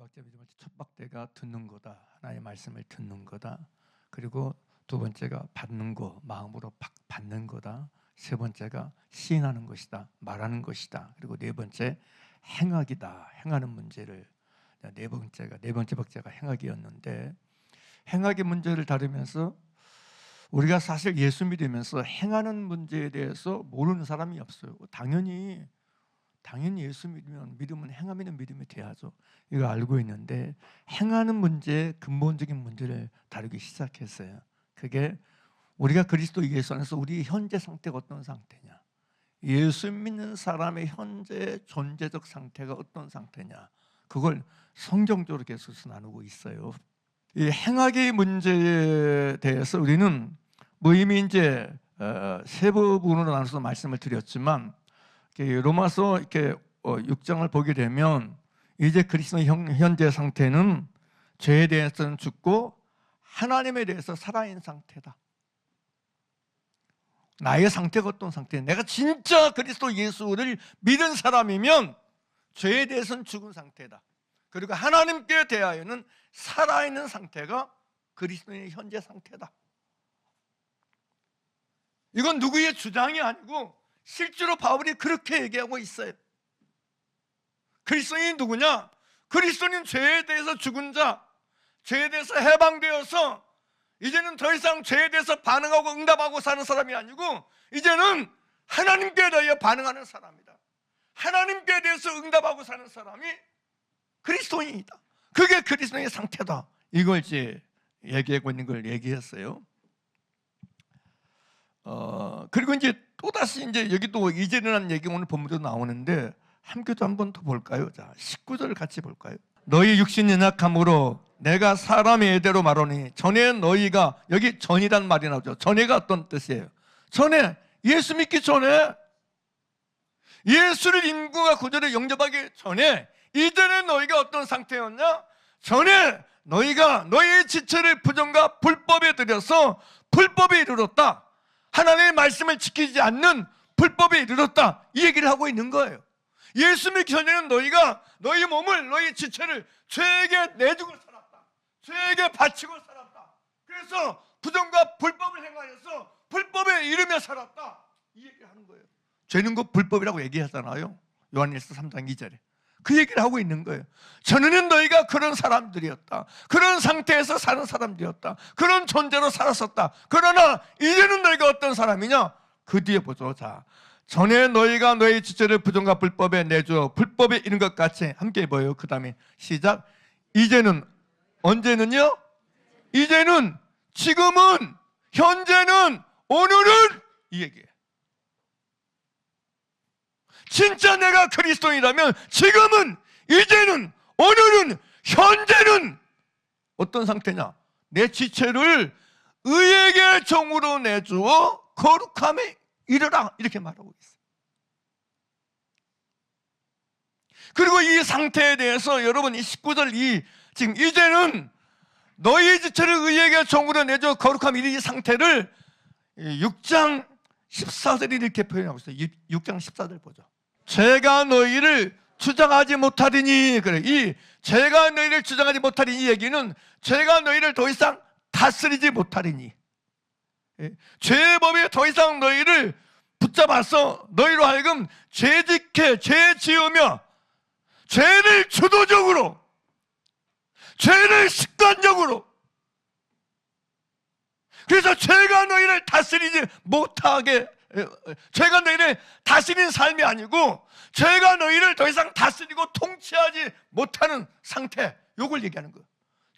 번째 믿음의 첫 박대가 듣는 거다. 하나님의 말씀을 듣는 거다. 그리고 두 번째가 받는 거, 마음으로 받는 거다. 세 번째가 시인하는 것이다. 말하는 것이다. 그리고 네 번째 행하기다. 행하는 문제를 네 번째 박자가 행하기였는데, 행하기 문제를 다루면서 우리가 사실 예수 믿으면서 행하는 문제에 대해서 모르는 사람이 없어요. 당연히 예수 믿으면 행하면 믿음이 돼야죠. 이걸 알고 있는데, 행하는 문제, 근본적인 문제를 다루기 시작했어요. 그게 우리가 그리스도 예수 안에서 우리 현재 상태가 어떤 상태냐, 예수 믿는 사람의 현재 존재적 상태가 어떤 상태냐, 그걸 성경적으로 계속해서 나누고 있어요. 이 행하기 문제에 대해서 우리는 이미 이제 세 부분으로 나눠서 말씀을 드렸지만, 로마서 이렇게 6장을 보게 되면 이제 그리스도의 현재 상태는 죄에 대해서는 죽고 하나님에 대해서 살아있는 상태다. 나의 상태가 어떤 상태냐, 내가 진짜 그리스도 예수를 믿은 사람이면 죄에 대해서는 죽은 상태다. 그리고 하나님께 대하여는 살아있는 상태가 그리스도의 현재 상태다. 이건 누구의 주장이 아니고 실제로 바울이 그렇게 얘기하고 있어요. 그리스도인이 누구냐? 그리스도는 죄에 대해서 죽은 자, 죄에 대해서 해방되어서 이제는 더 이상 죄에 대해서 반응하고 응답하고 사는 사람이 아니고, 이제는 하나님께 대하여 반응하는 사람이다. 하나님께 대해서 응답하고 사는 사람이 그리스도인이다. 그게 그리스도인의 상태다. 이걸 이제 얘기하고 있는 걸 얘기했어요. 그리고 이제 또다시 이제 여기 또 이제는 얘기 오늘 본문도 나오는데, 함께 또 한 번 더 볼까요? 자, 19절 같이 볼까요? 너희 육신이 연약함으로 내가 사람의 예대로 말하니, 전에 너희가, 여기 전이란 말이 나오죠. 전에가 어떤 뜻이에요? 전에, 예수 믿기 전에, 예수를 인구가 구절에 영접하기 전에, 이전에 너희가 어떤 상태였냐? 전에 너희가 너희의 지체를 부정과 불법에 들여서 불법에 이르렀다. 하나님의 말씀을 지키지 않는 불법에 이르렀다. 이 얘기를 하고 있는 거예요. 예수 믿기 전에는 너희가 너희 몸을, 너희 지체를 죄에게 내주고 살았다. 죄에게 바치고 살았다. 그래서 부정과 불법을 행하여서 불법에 이르며 살았다. 이 얘기를 하는 거예요. 죄는 곧 불법이라고 얘기하잖아요. 요한일서 3장 2절에. 그 얘기를 하고 있는 거예요. 전에는 너희가 그런 사람들이었다. 그런 상태에서 사는 사람들이었다. 그런 존재로 살았었다. 그러나 이제는 너희가 어떤 사람이냐? 그 뒤에 보죠. 자, 전에 너희가 너희 지체를 부정과 불법에 내주어 불법에 이른 것 같이, 함께 해봐요. 그 다음에 시작. 이제는, 언제는요? 이제는, 지금은, 현재는, 오늘은, 이 얘기예요. 진짜 내가 그리스도인이라면 지금은, 이제는, 오늘은, 현재는 어떤 상태냐? 내 지체를 의에게 종으로 내주어 거룩함에 이르라, 이렇게 말하고 있어요. 그리고 이 상태에 대해서 여러분, 이 19절 지금 이제는 너희 지체를 의에게 종으로 내주어 거룩함에 이르는 이 상태를 6장 14절이 이렇게 표현하고 있어요. 6장 14절 보죠. 제가 너희를 주장하지 못하리니, 그래, 이 제가 너희를 주장하지 못하리니, 이 얘기는 제가 너희를 더 이상 다스리지 못하리니, 죄의 법이 더 이상 너희를 붙잡아서 너희로 하여금 죄짓게, 죄 지으며 죄를 주도적으로, 죄를 습관적으로, 그래서 죄가 너희를 다스리지 못하게, 죄가 너희를 다스리는 삶이 아니고 죄가 너희를 더 이상 다스리고 통치하지 못하는 상태, 요걸 얘기하는 거예요.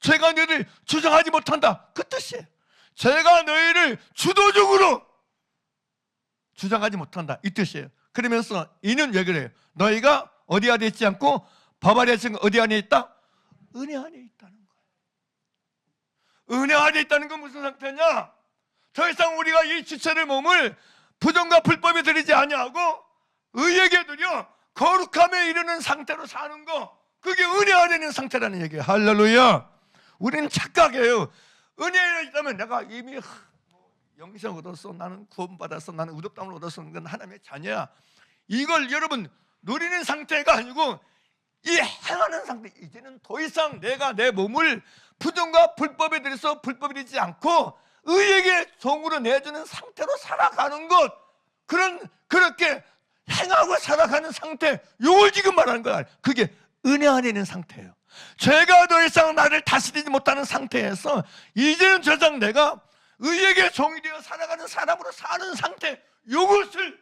죄가 너희를 주장하지 못한다, 그 뜻이에요. 죄가 너희를 주도적으로 주장하지 못한다, 이 뜻이에요. 그러면서 이는 왜 그래요? 너희가 어디 안에 있지 않고 법 안에 있는 어디 안에 있다? 은혜 안에 있다는 거예요. 은혜 안에 있다는 건 무슨 상태냐? 더 이상 우리가 이 지체를, 몸을 부정과 불법에 들이지 아니하고 의에게 드려 거룩함에 이르는 상태로 사는 거, 그게 은혜 안에 있는 상태라는 얘기예요. 할렐루야. 우리는 착각해요. 은혜에 있다면 내가 이미 영생 얻었어, 나는 구원받았어, 나는 의롭다함을 얻었어, 넌 하나님의 자녀야. 이걸 여러분 누리는 상태가 아니고 이 행하는 상태. 이제는 더 이상 내가 내 몸을 부정과 불법에 들여서 불법이 되지 않고 의에게 종으로 내주는 상태로 살아가는 것, 그렇게 행하고 살아가는 상태, 이걸 지금 말하는 거야. 그게 은혜 안에 있는 상태예요. 죄가 더 이상 나를 다스리지 못하는 상태에서 이제는 더 이상 내가 의에게 종이 되어 살아가는 사람으로 사는 상태, 이것을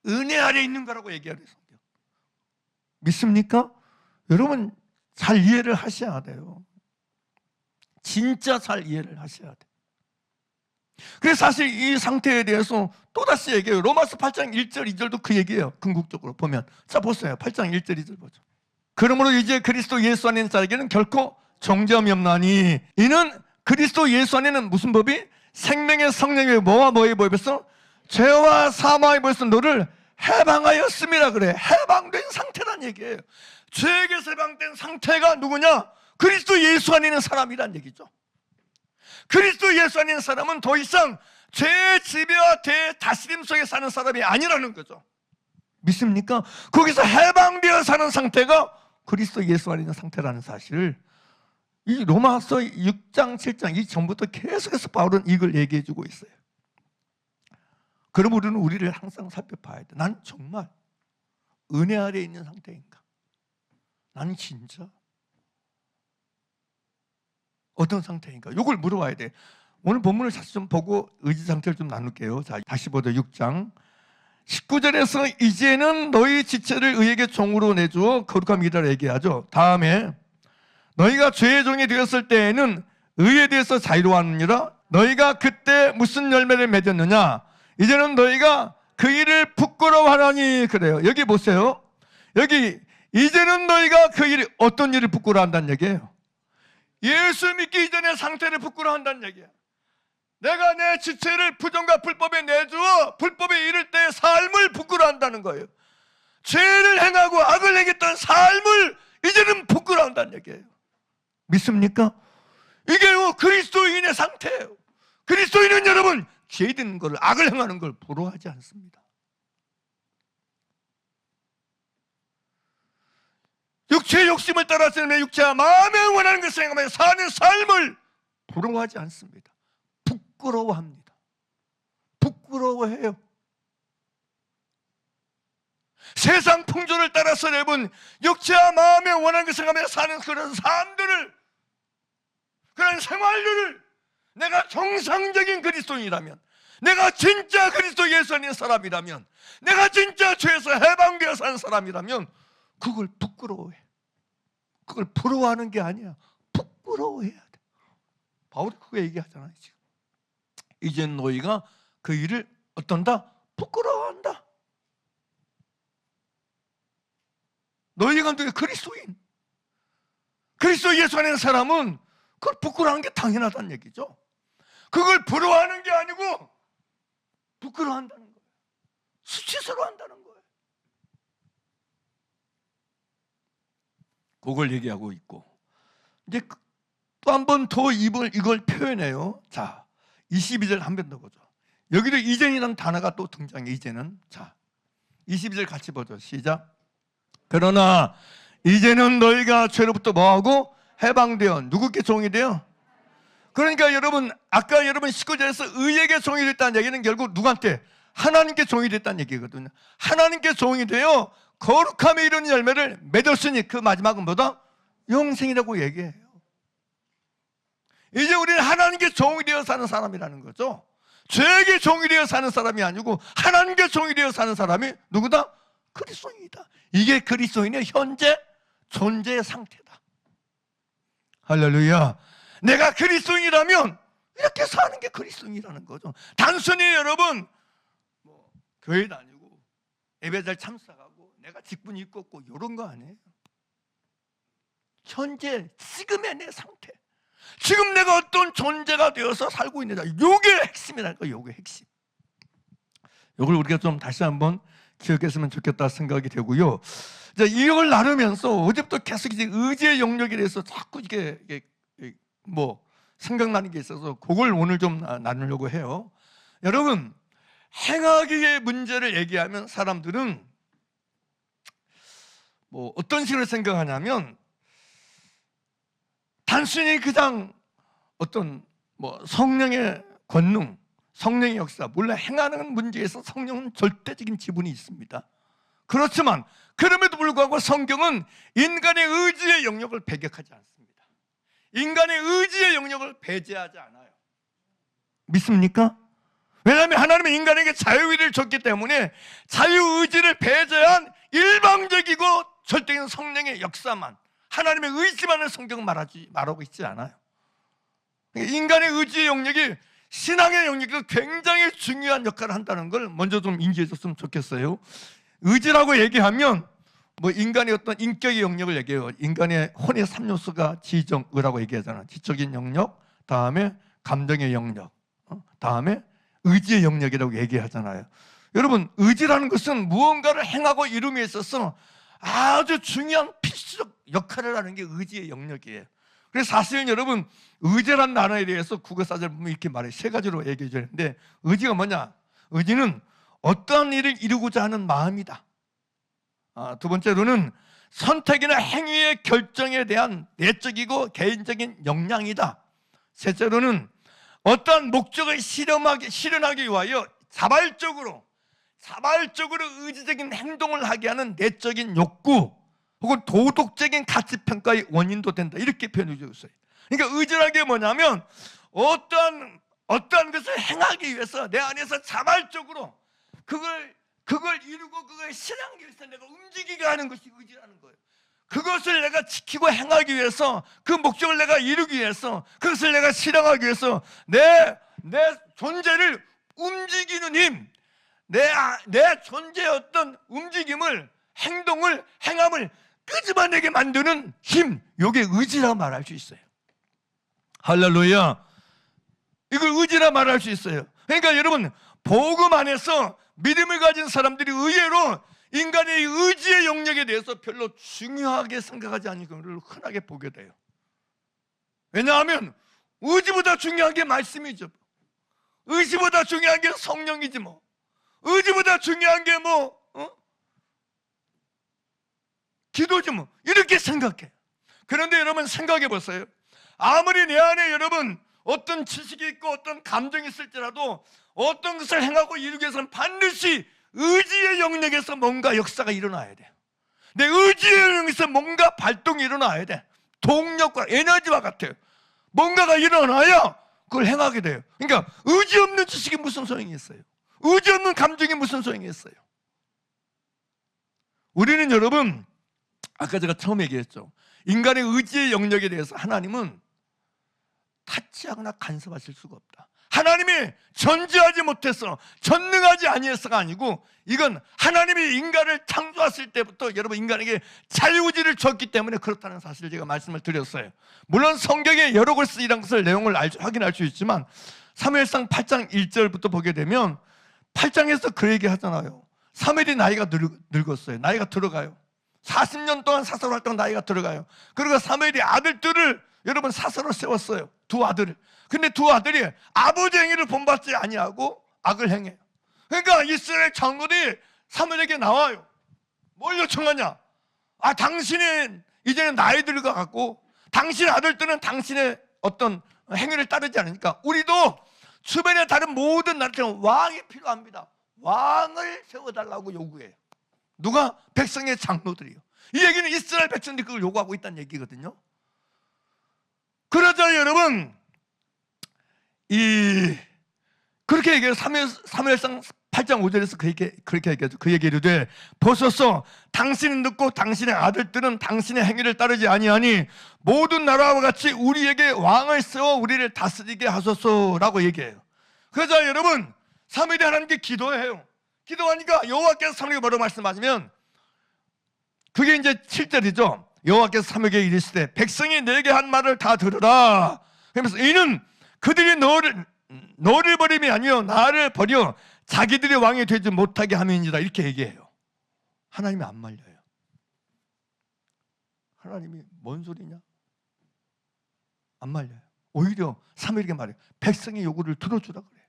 은혜 아래 있는 거라고 얘기하는 성경. 믿습니까? 여러분 잘 이해를 하셔야 돼요. 진짜 잘 이해를 하셔야 돼요. 그래서 사실 이 상태에 대해서 또다시 얘기해요. 로마서 8장 1절 2절도 그 얘기예요. 궁극적으로 보면. 자 보세요. 8장 1절 2절 보죠. 그러므로 이제 그리스도 예수 안에 있는 자에게는 결코 정죄함이 없나니 이는 그리스도 예수 안에는 무슨 법이? 생명의 성령의 뭐와 뭐의 법에서 죄와 사망의 법에서 너를 해방하였습니다. 그래. 해방된 상태란 얘기예요. 죄에게서 해방된 상태가 누구냐? 그리스도 예수 안에 있는 사람이란 얘기죠. 그리스도 예수 안에 있는 사람은 더 이상 죄의 지배와 대다스림 속에 사는 사람이 아니라는 거죠. 믿습니까? 거기서 해방되어 사는 상태가 그리스도 예수 안에 있는 상태라는 사실을 이 로마서 6장 7장 이 전부터 계속해서 바울은 이걸 얘기해 주고 있어요. 그럼 우리는 우리를 항상 살펴봐야 돼. 난 정말 은혜 아래에 있는 상태인가? 나는 진짜 어떤 상태인가? 이걸 물어봐야 돼. 오늘 본문을 다시 좀 보고 의지 상태를 좀 나눌게요. 자, 다시 보죠. 6장 19절에서 이제는 너희 지체를 의에게 종으로 내주어 거룩함이라 얘기하죠. 다음에 너희가 죄의 종이 되었을 때에는 의에 대해서 자유로웠느니라. 너희가 그때 무슨 열매를 맺었느냐? 이제는 너희가 그 일을 부끄러워하라니. 그래요. 여기 보세요. 여기 이제는 너희가 그 일이 어떤 일을 부끄러워한다는 얘기예요. 예수 믿기 이전의 상태를 부끄러워한다는 얘기야. 내가 내 지체를 부정과 불법에 내주어 불법에 이를 때의 삶을 부끄러워한다는 거예요. 죄를 행하고 악을 행했던 삶을 이제는 부끄러워한다는 얘기예요. 믿습니까? 이게 그리스도인의 상태예요. 그리스도인은 여러분 죄 있는 걸, 악을 행하는 걸 부러워하지 않습니다. 육체의 욕심을 따라서 내 육체와 마음에 원하는 것을 행하며 사는 삶을 부러워하지 않습니다. 부끄러워합니다. 부끄러워해요. 세상 풍조를 따라서 여러분 육체와 마음에 원하는 것을 행하며 사는 그런 삶들을, 그런 생활들을 내가 정상적인 그리스도인이라면, 내가 진짜 그리스도 예수 안에 사람이라면, 내가 진짜 죄에서 해방되어 사는 사람이라면 그걸 부끄러워해. 그걸 부러워하는 게 아니야. 부끄러워해야 돼. 바울이 그거 얘기하잖아요. 지금 이젠 너희가 그 일을 어떤다? 부끄러워한다. 너희가 누가 그리스도인, 그리스도 예수 안에 있는 사람은 그걸 부끄러워하는 게 당연하다는 얘기죠. 그걸 부러워하는 게 아니고 부끄러워한다는 거예요. 수치스러워한다는 거예요. 그걸 얘기하고 있고, 이제 또 한 번 더 이걸 표현해요. 자, 22절 한 번 더 보죠. 여기도 이전이라는 단어가 또 등장해. 이제는. 자, 22절 같이 보죠. 시작. 그러나 이제는 너희가 죄로부터 뭐하고 해방되어 누구께 종이 되어? 그러니까 여러분 아까 여러분 19절에서 의에게 종이 됐다는 얘기는 결국 누구한테? 하나님께 종이 됐다는 얘기거든요. 하나님께 종이 되어 거룩함에 이르는 열매를 맺었으니 그 마지막은 뭐다? 영생이라고 얘기해요. 이제 우리는 하나님께 종이 되어 사는 사람이라는 거죠. 죄에게 종이 되어 사는 사람이 아니고 하나님께 종이 되어 사는 사람이 누구다? 그리스도인이다. 이게 그리스도인의 현재 존재의 상태다. 할렐루야. 내가 그리스도인이라면 이렇게 사는 게 그리스도인이라는 거죠. 단순히 여러분 교회 다니고 예배 잘 참석하고 내가 직분 있고 없고 이런 거 아니에요. 현재 지금의 내 상태, 지금 내가 어떤 존재가 되어서 살고 있느냐, 이게 핵심이라는 거예요. 이게 핵심. 이걸 우리가 좀 다시 한번 기억했으면 좋겠다 생각이 되고요. 이제 이걸 나누면서 어제부터 계속 이제 의지의 영역에 대해서 자꾸 이게 생각나는 게 있어서 그걸 오늘 좀 나누려고 해요. 여러분, 행하기의 문제를 얘기하면 사람들은 어떤 식으로 생각하냐면 단순히 그냥 어떤 성령의 권능, 성령의 역사, 물론 행하는 문제에서 성령은 절대적인 지분이 있습니다. 그렇지만 그럼에도 불구하고 성경은 인간의 의지의 영역을 배격하지 않습니다. 인간의 의지의 영역을 배제하지 않아요. 믿습니까? 왜냐하면 하나님은 인간에게 자유의지를 줬기 때문에 자유의지를 배제한 일방적이고 절대적인 성령의 역사만, 하나님의 의지만을 성경은 말하고 있지 않아요. 인간의 의지의 영역이 신앙의 영역에서 굉장히 중요한 역할을 한다는 걸 먼저 좀 인지해 줬으면 좋겠어요. 의지라고 얘기하면 인간의 어떤 인격의 영역을 얘기해요. 인간의 혼의 3요소가 지정, 의라고 얘기하잖아요. 지적인 영역, 다음에 감정의 영역, 다음에 의지의 영역이라고 얘기하잖아요. 여러분, 의지라는 것은 무언가를 행하고 이룸에 있어서 아주 중요한 필수적 역할을 하는 게 의지의 영역이에요. 그래서 사실은 여러분, 의지라는 단어에 대해서 국어사전을 보면 이렇게 말해요. 세 가지로 얘기해 주는데, 의지가 뭐냐? 의지는 어떠한 일을 이루고자 하는 마음이다. 두 번째로는 선택이나 행위의 결정에 대한 내적이고 개인적인 역량이다. 셋째로는 어떠한 목적을 실현하기 위하여 자발적으로 의지적인 행동을 하게 하는 내적인 욕구 혹은 도덕적인 가치평가의 원인도 된다. 이렇게 표현해 주셨어요. 그러니까 의지라는 게 뭐냐면 어떠한 것을 행하기 위해서 내 안에서 자발적으로 그걸 이루고 그걸 실행하기 위해서 내가 움직이게 하는 것이 의지라는 거예요. 그것을 내가 지키고 행하기 위해서, 그 목적을 내가 이루기 위해서, 그것을 내가 실행하기 위해서 내 존재를 움직이는 힘, 내 존재의 어떤 움직임을, 행동을, 행함을 끄집어내게 만드는 힘, 이게 의지라고 말할 수 있어요. 할렐루야. 이걸 의지라 말할 수 있어요. 그러니까 여러분, 복음 안에서 믿음을 가진 사람들이 의외로 인간의 의지의 영역에 대해서 별로 중요하게 생각하지 않는 경우를 흔하게 보게 돼요. 왜냐하면 의지보다 중요한 게 말씀이죠. 의지보다 중요한 게 성령이지 뭐. 의지보다 중요한 게 기도지 뭐. 이렇게 생각해. 그런데 여러분 생각해 보세요. 아무리 내 안에 여러분 어떤 지식이 있고 어떤 감정이 있을지라도 어떤 것을 행하고 이루기 위해서는 반드시 의지의 영역에서 뭔가 역사가 일어나야 돼. 내 의지의 영역에서 뭔가 발동이 일어나야 돼. 동력과 에너지와 같아요. 뭔가가 일어나야 그걸 행하게 돼요. 그러니까 의지 없는 지식이 무슨 소용이 있어요? 의지 없는 감정이 무슨 소용이 있어요? 우리는 여러분, 아까 제가 처음 얘기했죠. 인간의 의지의 영역에 대해서 하나님은 타치하거나 간섭하실 수가 없다. 하나님이 전지하지 못해서 전능하지 아니해서가 아니고, 이건 하나님이 인간을 창조하실 때부터 여러분 인간에게 자유의지를 줬기 때문에 그렇다는 사실을 제가 말씀을 드렸어요. 물론 성경에 여러 곳 쓰이란 것을 내용을 확인할 수 있지만 사무엘상 8장 1절부터 보게 되면 8장에서 그 얘기 하잖아요. 사무엘이 나이가 늙었어요. 나이가 들어가요. 40년 동안 사사로 활동 나이가 들어가요. 그리고 사무엘이 아들들을 여러분 사사로 세웠어요. 두 아들을. 근데 두 아들이 아버지 행위를 본받지 아니하고 악을 행해요. 그러니까 이스라엘 장로들이 사무엘에게 나와요. 뭘 요청하냐? 당신이 이제는 나이 들어가고 당신의 아들들은 당신의 어떤 행위를 따르지 않으니까 우리도 주변에 다른 모든 나라처럼 왕이 필요합니다. 왕을 세워달라고 요구해요. 누가? 백성의 장로들이요. 이 얘기는 이스라엘 백성들이 그걸 요구하고 있다는 얘기거든요. 그러자 여러분, 그렇게 얘기해요. 사무엘상 8장 5절에서 그렇게 얘기하죠. 그 얘기를 돼. 보소서, 당신은 듣고 당신의 아들들은 당신의 행위를 따르지 아니하니 모든 나라와 같이 우리에게 왕을 세워 우리를 다스리게 하소서라고 얘기해요. 그러자 여러분, 사무엘이 하나님께 기도해요. 기도하니까 여호와께서 사무엘에게 뭐라고 말씀하시면, 그게 이제 7절이죠. 여호와께서 사무엘에게 이르시되 백성이 내게 한 말을 다 들으라. 그러면서 이는 그들이 너를 버림이 아니요 나를 버려 자기들이 왕이 되지 못하게 함이니라. 이렇게 얘기해요. 하나님이 안 말려요. 하나님이 뭔 소리냐? 안 말려요. 오히려 사무엘에게 말해요. 백성의 요구를 들어주라 그래요.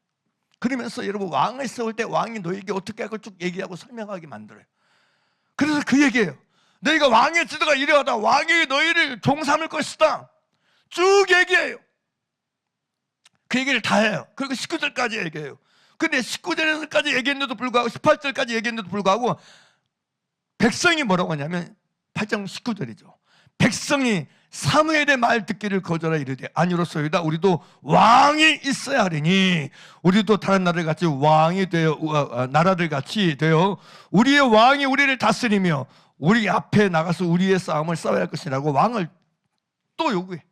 그러면서 여러분 왕을 세울 때 왕이 너에게 어떻게 할 걸 쭉 얘기하고 설명하게 만들어요. 그래서 그 얘기예요. 너희가 왕의 지도가 이러하다. 왕이 너희를 종삼을 것이다. 쭉 얘기해요. 그 얘기를 다 해요. 그리고 19절까지 얘기해요. 근데 19절까지 얘기했는데도 불구하고 18절까지 얘기했는데도 불구하고 백성이 뭐라고 하냐면 8장 19절이죠. 백성이 사무엘의 말 듣기를 거절하여 이르되 아니로소이다. 우리도 왕이 있어야 하리니 우리도 다른 나라들 같이 왕이 되어 나라들 같이 되어 우리의 왕이 우리를 다스리며 우리 앞에 나가서 우리의 싸움을 싸워야 할 것이라고 왕을 또 요구해.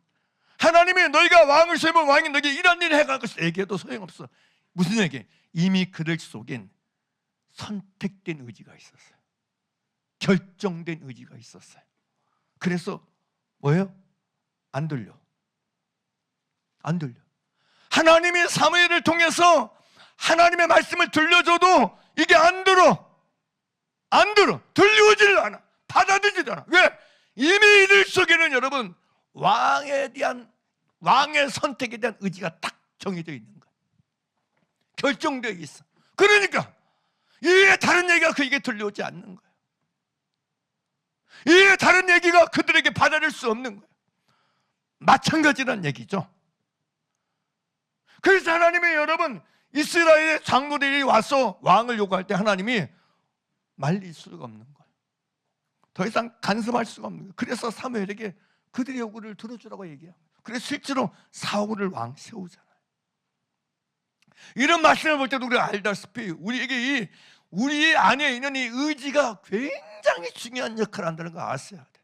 하나님이 너희가 왕을 세우면 왕이 너에게 이런 일을 해갈 것이다. 얘기해도 소용없어. 무슨 얘기? 이미 그들 속엔 선택된 의지가 있었어요. 결정된 의지가 있었어요. 그래서 뭐예요? 안 들려. 안 들려. 하나님이 사무엘을 통해서 하나님의 말씀을 들려줘도 이게 안 들어. 안 들어. 들려오지를 않아. 받아들이지도 않아. 왜? 이미 이들 속에는 여러분 왕에 대한 왕의 선택에 대한 의지가 딱 정해져 있는 거야. 결정되어 있어. 그러니까 이게 다른 얘기가 그에게 들려오지 않는 거야. 이게 다른 얘기가 그들에게 받아들일 수 없는 거야. 마찬가지란 얘기죠. 그래서 하나님이 여러분 이스라엘의 장로들이 와서 왕을 요구할 때 하나님이 말릴 수가 없는 거예요. 더 이상 간섭할 수가 없는 거예요. 그래서 사무엘에게 그들의 요구를 들어주라고 얘기해요. 그래서 실제로 사울을 왕 세우잖아요. 이런 말씀을 볼 때도 우리가 알다시피 우리에게 우리 안에 있는 이 의지가 굉장히 중요한 역할을 한다는 거 아셔야 돼.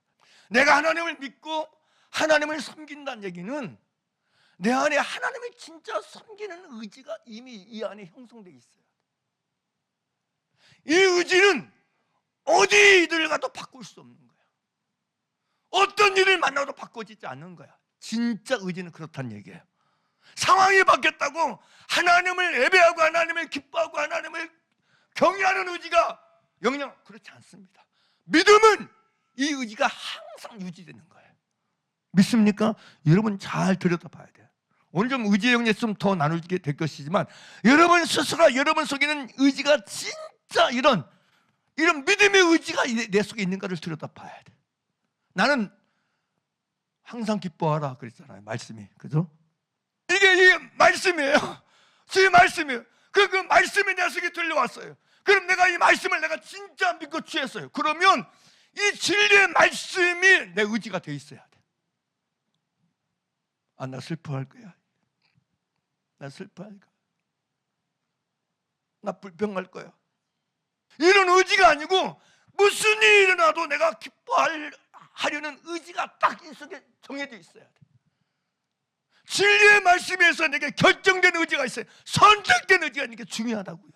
내가 하나님을 믿고 하나님을 섬긴다는 얘기는 내 안에 하나님을 진짜 섬기는 의지가 이미 이 안에 형성되어 있어요. 이 의지는 어디를 가도 바꿀 수 없는 거야. 어떤 일을 만나도 바꿔지지 않는 거야. 진짜 의지는 그렇다는 얘기예요. 상황이 바뀌었다고 하나님을 예배하고 하나님을 기뻐하고 하나님을 경외하는 의지가 영영 그렇지 않습니다. 믿음은 이 의지가 항상 유지되는 거예요. 믿습니까? 여러분 잘 들여다봐야 돼요. 오늘 좀 의지의 영역 좀 더 나누게 될 것이지만 여러분 스스로 여러분 속에 있는 의지가 진짜 이런 믿음의 의지가 내 속에 있는가를 들여다봐야 돼. 나는 항상 기뻐하라 그랬잖아요. 말씀이. 그죠? 이게 말씀이에요. 주의 말씀이에요. 그 말씀이 내 속에 들려왔어요. 그럼 내가 이 말씀을 내가 진짜 믿고 취했어요. 그러면 이 진리의 말씀이 내 의지가 돼 있어야 돼. 아, 나 슬퍼할 거야. 나 슬퍼할 거야. 나 불평할 거야. 이런 의지가 아니고 무슨 일이 일어나도 내가 기뻐하려는 의지가 딱 이 속에 정해져 있어야 돼. 진리의 말씀에서 내게 결정된 의지가 있어요. 선택된 의지가 있는 게 중요하다고요.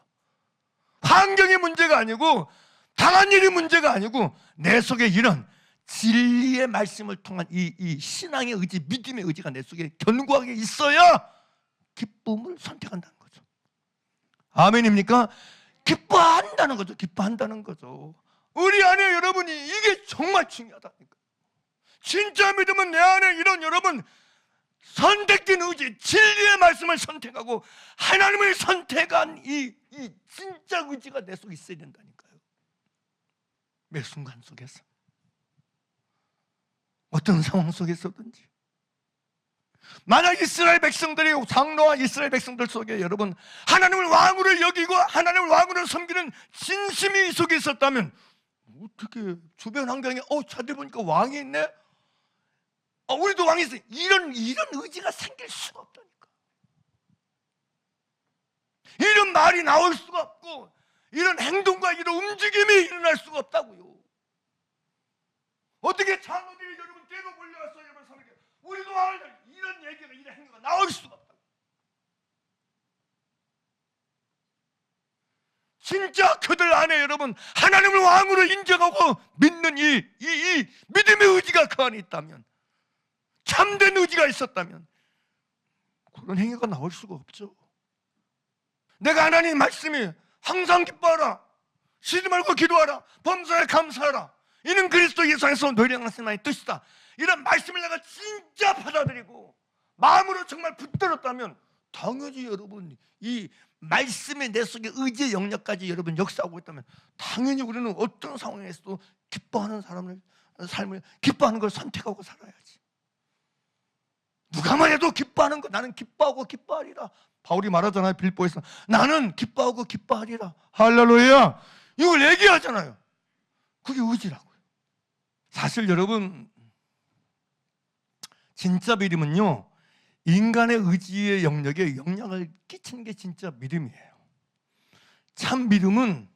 환경이 문제가 아니고 당한 일이 문제가 아니고 내 속에 이런 진리의 말씀을 통한 이 신앙의 의지, 믿음의 의지가 내 속에 견고하게 있어야 기쁨을 선택한다는 거죠. 아멘입니까? 기뻐한다는 거죠. 기뻐한다는 거죠. 우리 안에 여러분이 이게 정말 중요하다니까. 진짜 믿음은 내 안에 이런 여러분 선택된 의지, 진리의 말씀을 선택하고 하나님을 선택한 이 진짜 의지가 내 속에 있어야 된다니까요. 매 순간 속에서 어떤 상황 속에서든지. 만약 이스라엘 백성들이 장로와 이스라엘 백성들 속에 여러분 하나님을 왕으로 여기고 하나님을 왕으로 섬기는 진심이 속에 있었다면 어떻게 주변 환경에 저들 보니까 왕이 있네? 우리도 왕이 있어. 이런 의지가 생길 수가 없다니까. 이런 말이 나올 수가 없고 이런 행동과 이런 움직임이 일어날 수가 없다고요. 어떻게 장로들이 여러분 때로 몰려와서 여러분 섬기게 우리도 왕을 이런 얘기가 이런 행동가 나올 수가 없다고. 진짜 그들 안에 여러분 하나님을 왕으로 인정하고 믿는 이 믿음의 의지가 그 안에 있다면 참된 의지가 있었다면 그런 행위가 나올 수가 없죠. 내가 하나님 말씀이 항상 기뻐하라, 쉬지 말고 기도하라, 범사에 감사하라, 이는 그리스도 예수 안에서 노래하는 하나님의 뜻이다, 이런 말씀을 내가 진짜 받아들이고 마음으로 정말 붙들었다면 당연히 여러분 이 말씀이 내 속에 의지의 영역까지 여러분 역사하고 있다면 당연히 우리는 어떤 상황에서도 기뻐하는 삶을 기뻐하는 걸 선택하고 살아야지. 누가만 해도 기뻐하는 거, 나는 기뻐하고 기뻐하리라. 바울이 말하잖아요, 빌보에서. 나는 기뻐하고 기뻐하리라. 할렐루야. 이걸 얘기하잖아요. 그게 의지라고요. 사실 여러분, 진짜 믿음은요, 인간의 의지의 영역에 영향을 끼치는 게 진짜 믿음이에요. 참 믿음은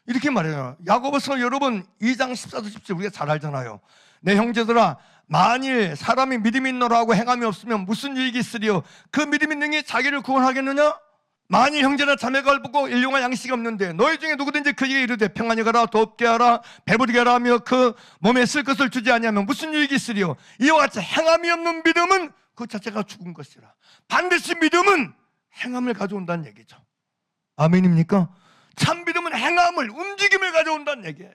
이렇게 말해요. 야고보서 여러분 2장 14절 17 우리가 잘 알잖아요. 내 형제들아, 만일 사람이 믿음이 있노라 하고 행함이 없으면 무슨 유익이 있으리요? 그 믿음이 능히 자기를 구원하겠느냐? 만일 형제나 자매가 보고 일용할 양식이 없는데 너희 중에 누구든지 그에게 이르되 평안히 가라, 덥게 하라, 배부르게 하라 하며 그 몸에 쓸 것을 주지 아니하면 무슨 유익이 있으리요? 이와 같이 행함이 없는 믿음은 그 자체가 죽은 것이라. 반드시 믿음은 행함을 가져온다는 얘기죠. 아멘입니까? 참 믿음은 행함을, 움직임을 가져온다는 얘기예요.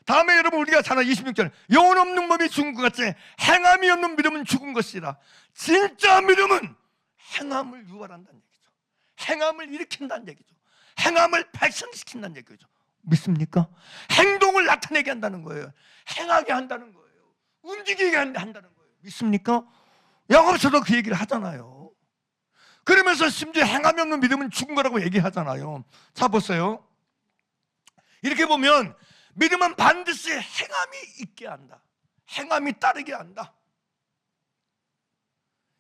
다음에 여러분 우리가 잘 아는 26절, 영혼 없는 몸이 죽은 것 같이 행함이 없는 믿음은 죽은 것이라. 진짜 믿음은 행함을 유발한다는 얘기죠. 행함을 일으킨다는 얘기죠. 행함을 발생시킨다는 얘기죠. 믿습니까? 행동을 나타내게 한다는 거예요. 행하게 한다는 거예요. 움직이게 한다는 거예요. 믿습니까? 야고보서도 그 얘기를 하잖아요. 그러면서 심지어 행함이 없는 믿음은 죽은 거라고 얘기하잖아요. 자, 보세요. 이렇게 보면 믿음은 반드시 행함이 있게 한다. 행함이 따르게 한다.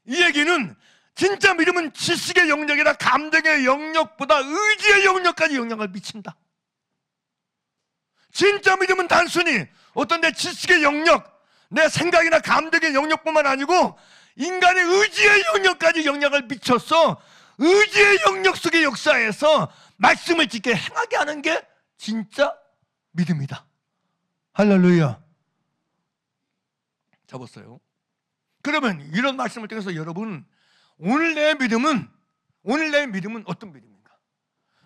이 얘기는 진짜 믿음은 지식의 영역이나 감정의 영역보다 의지의 영역까지 영향을 미친다. 진짜 믿음은 단순히 어떤 내 지식의 영역, 내 생각이나 감정의 영역뿐만 아니고 인간의 의지의 영역까지 영향을 미쳐서 의지의 영역 속의 역사에서 말씀을 짓게 행하게 하는 게 진짜 믿음이다. 할렐루야. 잡았어요. 그러면 이런 말씀을 통해서 여러분, 오늘 내 믿음은 어떤 믿음인가?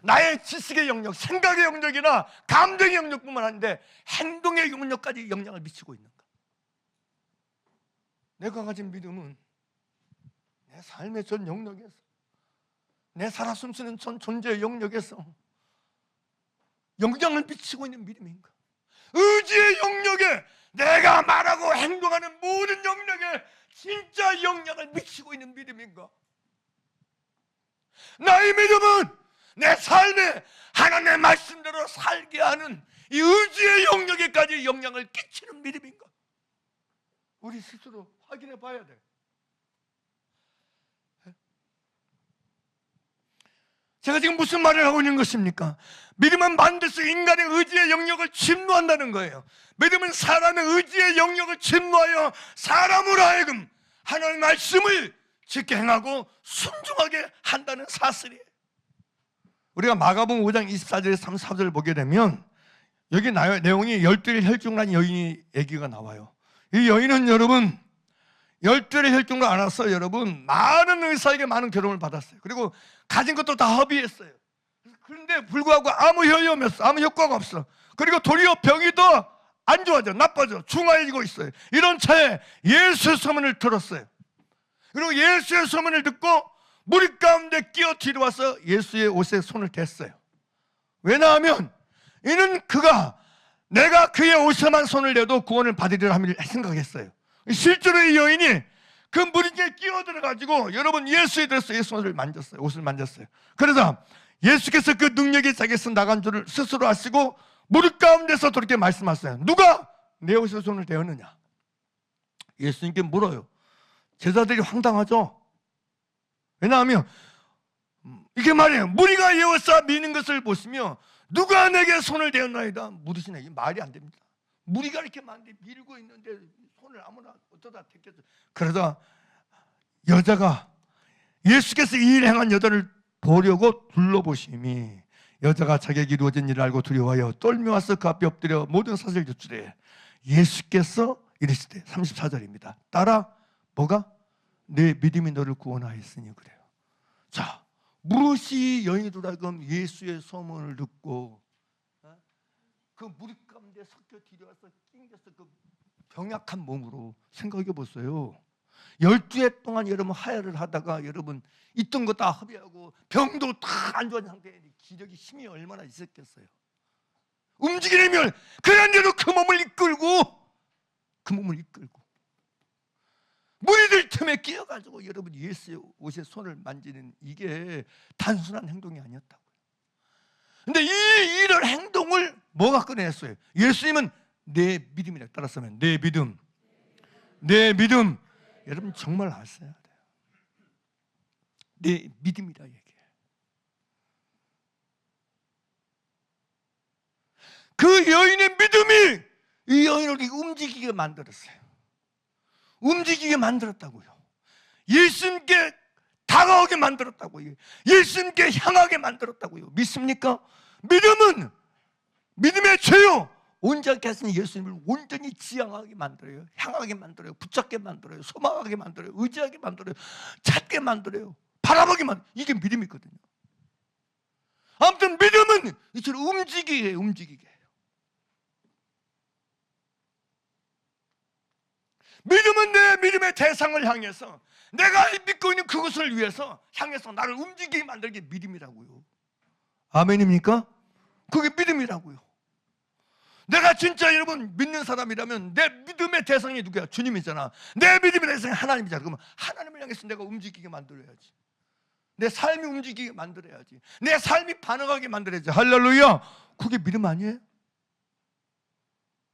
나의 지식의 영역, 생각의 영역이나 감정의 영역뿐만 아닌데 행동의 영역까지 영향을 미치고 있는가? 내가 가진 믿음은 내 삶의 전 영역에서, 내 살아 숨쉬는 전 존재의 영역에서 영향을 미치고 있는 믿음인가? 의지의 영역에, 내가 말하고 행동하는 모든 영역에 진짜 영향을 미치고 있는 믿음인가? 나의 믿음은 내 삶에 하나님의 말씀대로 살게 하는 이 의지의 영역에까지 영향을 끼치는 믿음인가? 우리 스스로 확인해 봐야 돼. 제가 지금 무슨 말을 하고 있는 것입니까? 믿음은 반드시 인간의 의지의 영역을 침노한다는 거예요. 믿음은 사람의 의지의 영역을 침노하여 사람으로 하여금 하나님의 말씀을 지켜 행하고 순종하게 한다는 사실이에요. 우리가 마가복음 5장 24절에서 34절을 보게 되면 여기 내용이 12일 혈중난 여인이 얘기가 나와요. 이 여인은 여러분 12일 혈중을 알아서 여러분 많은 의사에게 많은 괴로움을 받았어요. 그리고 가진 것도 다 허비했어요. 그런데 불구하고 아무 효용이 없어. 아무 효과가 없어. 그리고 도리어 병이 더 안 좋아져, 나빠져, 중화해지고 있어요. 이런 차에 예수의 소문을 들었어요. 그리고 예수의 소문을 듣고 무리 가운데 끼어 뒤로 와서 예수의 옷에 손을 댔어요. 왜냐하면 이는 그가 내가 그의 옷에만 손을 대도 구원을 받으리라 함을 생각했어요. 실제로 이 여인이 그 무리에 끼어들어가지고 여러분 예수에 대해서 예수 옷을 만졌어요. 옷을 만졌어요. 그러자 예수께서 그 능력이 자기에서 나간 줄을 스스로 아시고 무리 가운데서 그렇게 말씀하셨어요. 누가 내 옷에 손을 대었느냐? 예수님께 물어요. 제자들이 황당하죠. 왜냐하면 이게 말이에요. 무리가 예워싸 미는 것을 보시며 누가 내게 손을 대었나이다 물으시네. 이 말이 안 됩니다. 무리가 이렇게 많은데 밀고 있는데 손을 아무나 어쩌다 택했어. 그러다 여자가 예수께서 이 일을 행한 여자를 보려고 둘러보심이 여자가 자기에게 이루어진 일을 알고 두려워하여 떨며 와서 그 앞에 엎드려 모든 사실을 여쭈되 예수께서 이르시되 34절입니다. 따라 뭐가? 내 믿음이 너를 구원하였으니 그래요. 자, 무릇이 여인으로 하여금 예수의 소문을 듣고 그 무리 가운데 섞여 뒤려와서 낑겨서 그 병약한 몸으로 생각해 보세요. 12해 동안 여러분 하혈을 하다가 여러분 있던 거 다 허비하고 병도 다 안 좋은 상태에 기력이 힘이 얼마나 있었겠어요. 움직이려면 그런데도 그 몸을 이끌고 무리들 틈에 끼어가지고 여러분 예수의 옷에 손을 만지는 이게 단순한 행동이 아니었다고요. 근데 이 이런 행동을 뭐가 꺼냈어요? 예수님은 내 믿음이라고 따랐으면 내 믿음, 내 믿음. 여러분 정말 아셔야 돼요. 내 믿음이라 얘기해. 그 여인의 믿음이 이 여인을 움직이게 만들었어요. 움직이게 만들었다고요. 예수님께 다가오게 만들었다고요. 예수님께 향하게 만들었다고요. 믿습니까? 믿음은 믿음의 죄요. 온전케 하시는 예수님을 온전히 지향하게 만들어요. 향하게 만들어요. 붙잡게 만들어요. 소망하게 만들어요. 의지하게 만들어요. 찾게 만들어요. 바라보게 만들어요. 이게 믿음이거든요. 아무튼 믿음은 이처럼 움직이게 해요. 움직이게 해요. 믿음은 내 믿음의 대상을 향해서 내가 믿고 있는 그것을 위해서 향해서 나를 움직이게 만드는 게 믿음이라고요. 아멘입니까? 그게 믿음이라고요. 내가 진짜 여러분 믿는 사람이라면 내 믿음의 대상이 누구야? 주님이잖아. 내 믿음의 대상이 하나님이잖아. 그러면 하나님을 향해서 내가 움직이게 만들어야지. 내 삶이 움직이게 만들어야지. 내 삶이 반응하게 만들어야지. 할렐루야. 그게 믿음 아니에요?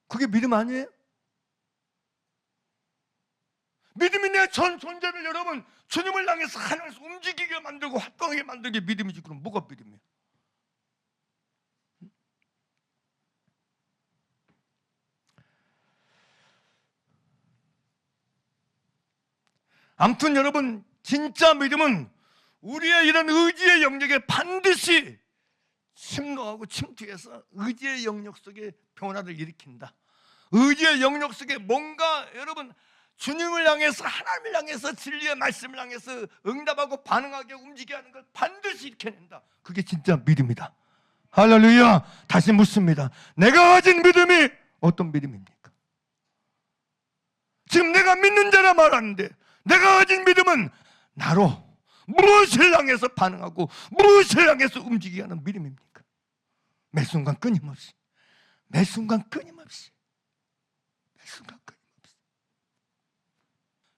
그게 믿음 아니에요? 믿음이 내 전 존재를 여러분 주님을 향해서 하나님께서 움직이게 만들고 활동하게 만들게 믿음이지. 그럼 뭐가 믿음이에요? 아무튼 여러분 진짜 믿음은 우리의 이런 의지의 영역에 반드시 침노하고 침투해서 의지의 영역 속에 변화를 일으킨다. 의지의 영역 속에 뭔가 여러분 주님을 향해서 하나님을 향해서 진리의 말씀을 향해서 응답하고 반응하게 움직이게 하는 걸 반드시 일으켜낸다. 그게 진짜 믿음이다. 할렐루야. 다시 묻습니다. 내가 가진 믿음이 어떤 믿음입니까? 지금 내가 믿는 자라 말하는데 내가 가진 믿음은 나로 무엇을 향해서 반응하고 무엇을 향해서 움직이게 하는 믿음입니까? 매 순간 끊임없이, 매 순간 끊임없이, 매 순간 끊임없이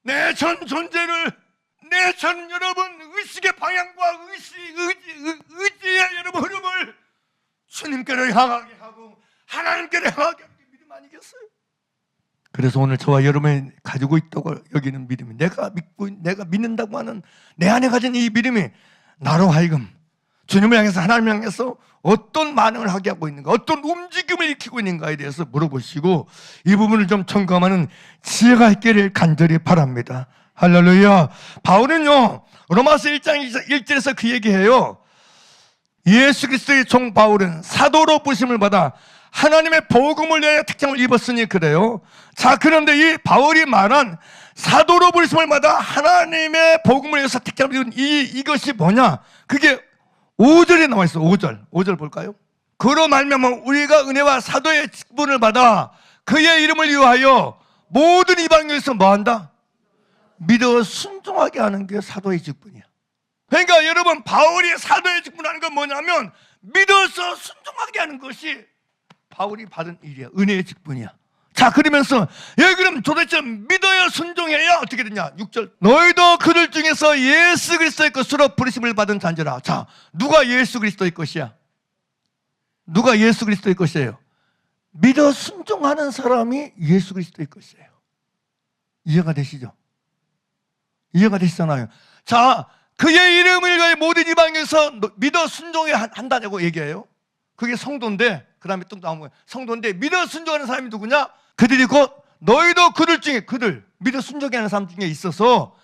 내 전 존재를, 내 전 여러분 의식의 방향과 의지의 여러분 흐름을 주님께로 향하게 하고 하나님께로 향하게 하는 게 믿음 아니겠어요? 그래서 오늘 저와 여러분이 가지고 있다고 여기는 믿음이, 내가 믿는다고 하는 내 안에 가진 이 믿음이 나로 하여금 주님을 향해서 하나님을 향해서 어떤 반응을 하게 하고 있는가, 어떤 움직임을 일으키고 있는가에 대해서 물어보시고 이 부분을 좀 점검하는 지혜가 있기를 간절히 바랍니다. 할렐루야. 바울은요 로마서 1장 1절에서 그 얘기해요. 예수 그리스도의 종 바울은 사도로 부심을 받아 하나님의 복음을 위하여 택정을 입었으니 그래요. 자, 그런데 이 바울이 말한 사도로 부심을 받아 하나님의 복음을 위해서 택정을 입은 이것이 뭐냐? 그게 5절에 나와 있어. 5절 볼까요? 그로 말미암아 우리가 은혜와 사도의 직분을 받아 그의 이름을 위하여 모든 이방인에서 뭐한다? 믿어 순종하게 하는 게 사도의 직분이야. 그러니까 여러분 바울이 사도의 직분하는 건 뭐냐면 믿어서 순종하게 하는 것이 바울이 받은 일이야. 은혜의 직분이야. 자, 그러면서 여기 그럼 도대체 믿어야 순종해야 어떻게 되냐? 6절 너희도 그들 중에서 예수 그리스도의 것으로 부르심을 받은 자인지라. 자, 누가 예수 그리스도의 것이야? 누가 예수 그리스도의 것이에요? 믿어 순종하는 사람이 예수 그리스도의 것이에요. 이해가 되시죠? 이해가 되시잖아요. 자, 그의 이름을 위하여 모든 이방에서 믿어 순종해야 한다고 얘기해요. 그게 성도인데, 그 다음에 또 나온 거예요. 성도인데 믿어 순종하는 사람이 누구냐? 그들이 곧 너희도 그들 중에, 그들 믿어 순종하는 사람 중에 있어서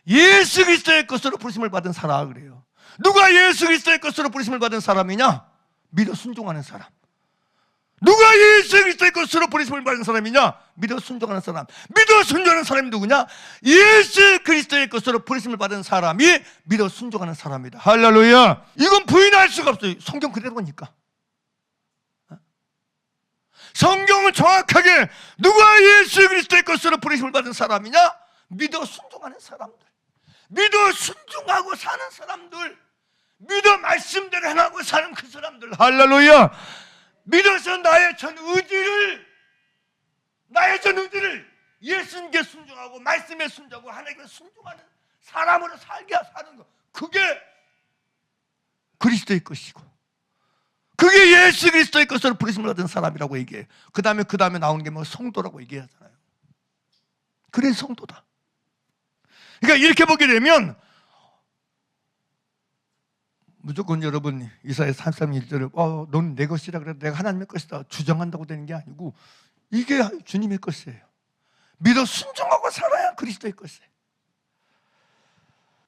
예수 그리스도의 것으로 부르심을 받은 사람. 그래요. 누가 예수 그리스도의 것으로 부르심을 받은 사람이냐? 믿어 순종하는 사람. 누가 예수 그리스도의 것으로 부르심을 받은 사람이냐? 믿어 순종하는 사람. 믿어 순종하는 사람이 누구냐? 예수 그리스도의 것으로 부르심을 받은 사람이 믿어 순종하는 사람이다. 할렐루야. 이건 부인할 수가 없어요. 성경 그대로니까. 성경은 정확하게 누가 예수 그리스도의 것으로 부르심을 받은 사람이냐? 믿어 순종하는 사람들, 믿어 순종하고 사는 사람들, 믿어 말씀대로 행하고 사는 그 사람들. 할렐루야. 믿어서 나의 전 의지를 예수님께 순종하고 말씀에 순종하고 하나님께 순종하는 사람으로 살게 사는 것, 그게 그리스도의 것이고, 그게 예수 그리스도의 것으로 부르심을 받은 사람이라고 얘기해요. 그 다음에 나오는 게 뭐 성도라고 얘기하잖아요. 그래 성도다. 그러니까 이렇게 보게 되면 무조건 여러분 이사야 33:1절에 너는 내 것이라 그래, 내가 하나님의 것이다 주장한다고 되는 게 아니고, 이게 주님의 것이에요. 믿어 순종하고 살아야 그리스도의 것이에요.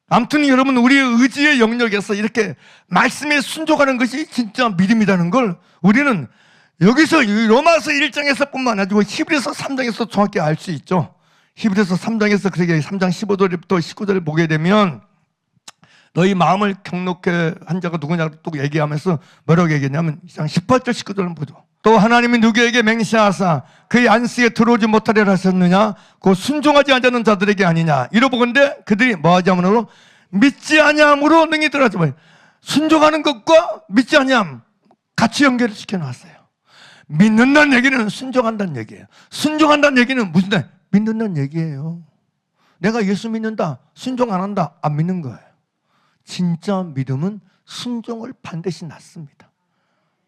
아무튼 여러분, 우리의 의지의 영역에서 이렇게 말씀에 순종하는 것이 진짜 믿음이라는 걸 우리는 여기서 로마서 1장에서 뿐만 아니고 히브리서 3장에서 정확히 알 수 있죠. 히브리서 3장에서 그렇게 3장 15절부터 19절을 보게 되면 너희 마음을 경록해 한 자가 누구냐고 또 얘기하면서 뭐라고 얘기했냐면 2장 18절 19절을 보죠. 또 하나님이 누구에게 맹세하사 그의 안식에 들어오지 못하리라 하셨느냐, 그 순종하지 않는 자들에게 아니냐. 이러보건대 그들이 뭐하지 않으므로 믿지 아니함으로 능히 들어가지 말아요. 순종하는 것과 믿지 아니함 같이 연결을 시켜놨어요. 믿는다는 얘기는 순종한다는 얘기예요. 순종한다는 얘기는 무슨 말? 믿는다는 얘기예요. 내가 예수 믿는다, 순종 안 한다, 안 믿는 거예요. 진짜 믿음은 순종을 반드시 낳습니다.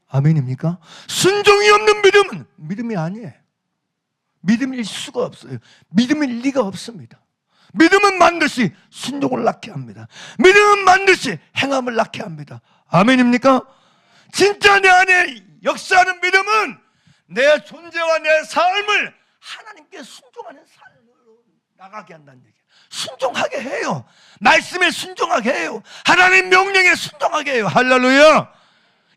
아멘입니까? 순종이 없는 믿음은 믿음이 아니에요. 믿음일 수가 없어요. 믿음일 리가 없습니다. 믿음은 반드시 순종을 낳게 합니다. 믿음은 반드시 행함을 낳게 합니다. 아멘입니까? 진짜 내 안에 역사하는 믿음은 내 존재와 내 삶을 하나님께 순종하는 삶으로 나가게 한다는 얘기예요. 순종하게 해요. 말씀에 순종하게 해요. 하나님 명령에 순종하게 해요. 할렐루야.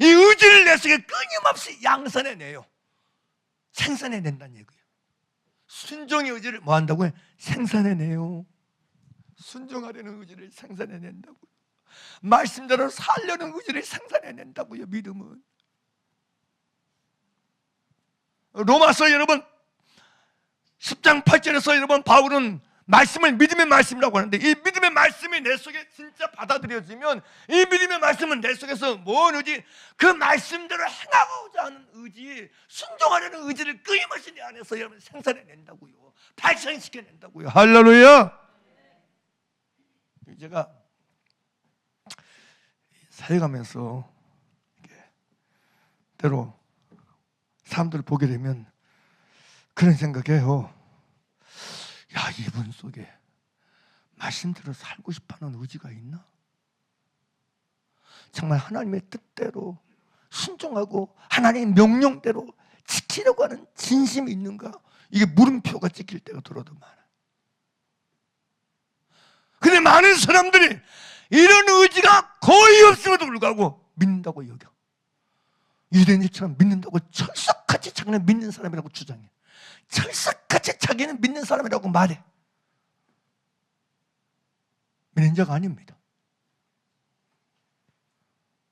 이 의지를 내 속에 끊임없이 양산해내요. 생산해낸다는 얘기예요. 순종의 의지를 뭐 한다고요? 생산해내요. 순종하려는 의지를 생산해낸다고요. 말씀대로 살려는 의지를 생산해낸다고요. 믿음은. 로마서 여러분 10장 8절에서 여러분 바울은 말씀을 믿음의 말씀이라고 하는데, 이 믿음의 말씀이 내 속에 진짜 받아들여지면 이 믿음의 말씀은 내 속에서 뭔 의지? 그 말씀대로 행하고자 하는 의지, 순종하려는 의지를 끊임없이 내 안에서 여러분 생산해낸다고요. 발생시켜낸다고요. 할렐루야. 제가 사역하면서 때로 사람들을 보게 되면 그런 생각해요. 야, 이분 속에 말씀대로 살고 싶어하는 의지가 있나? 정말 하나님의 뜻대로 순종하고 하나님의 명령대로 지키려고 하는 진심이 있는가? 이게 물음표가 찍힐 때가 들어도 많아. 근데 많은 사람들이 이런 의지가 거의 없음에도 불구하고 믿는다고 여겨. 유대인들처럼 믿는다고 철석같이 자기는 믿는 사람이라고 주장해. 철석같이 자기는 믿는 사람이라고 말해. 믿는 자가 아닙니다.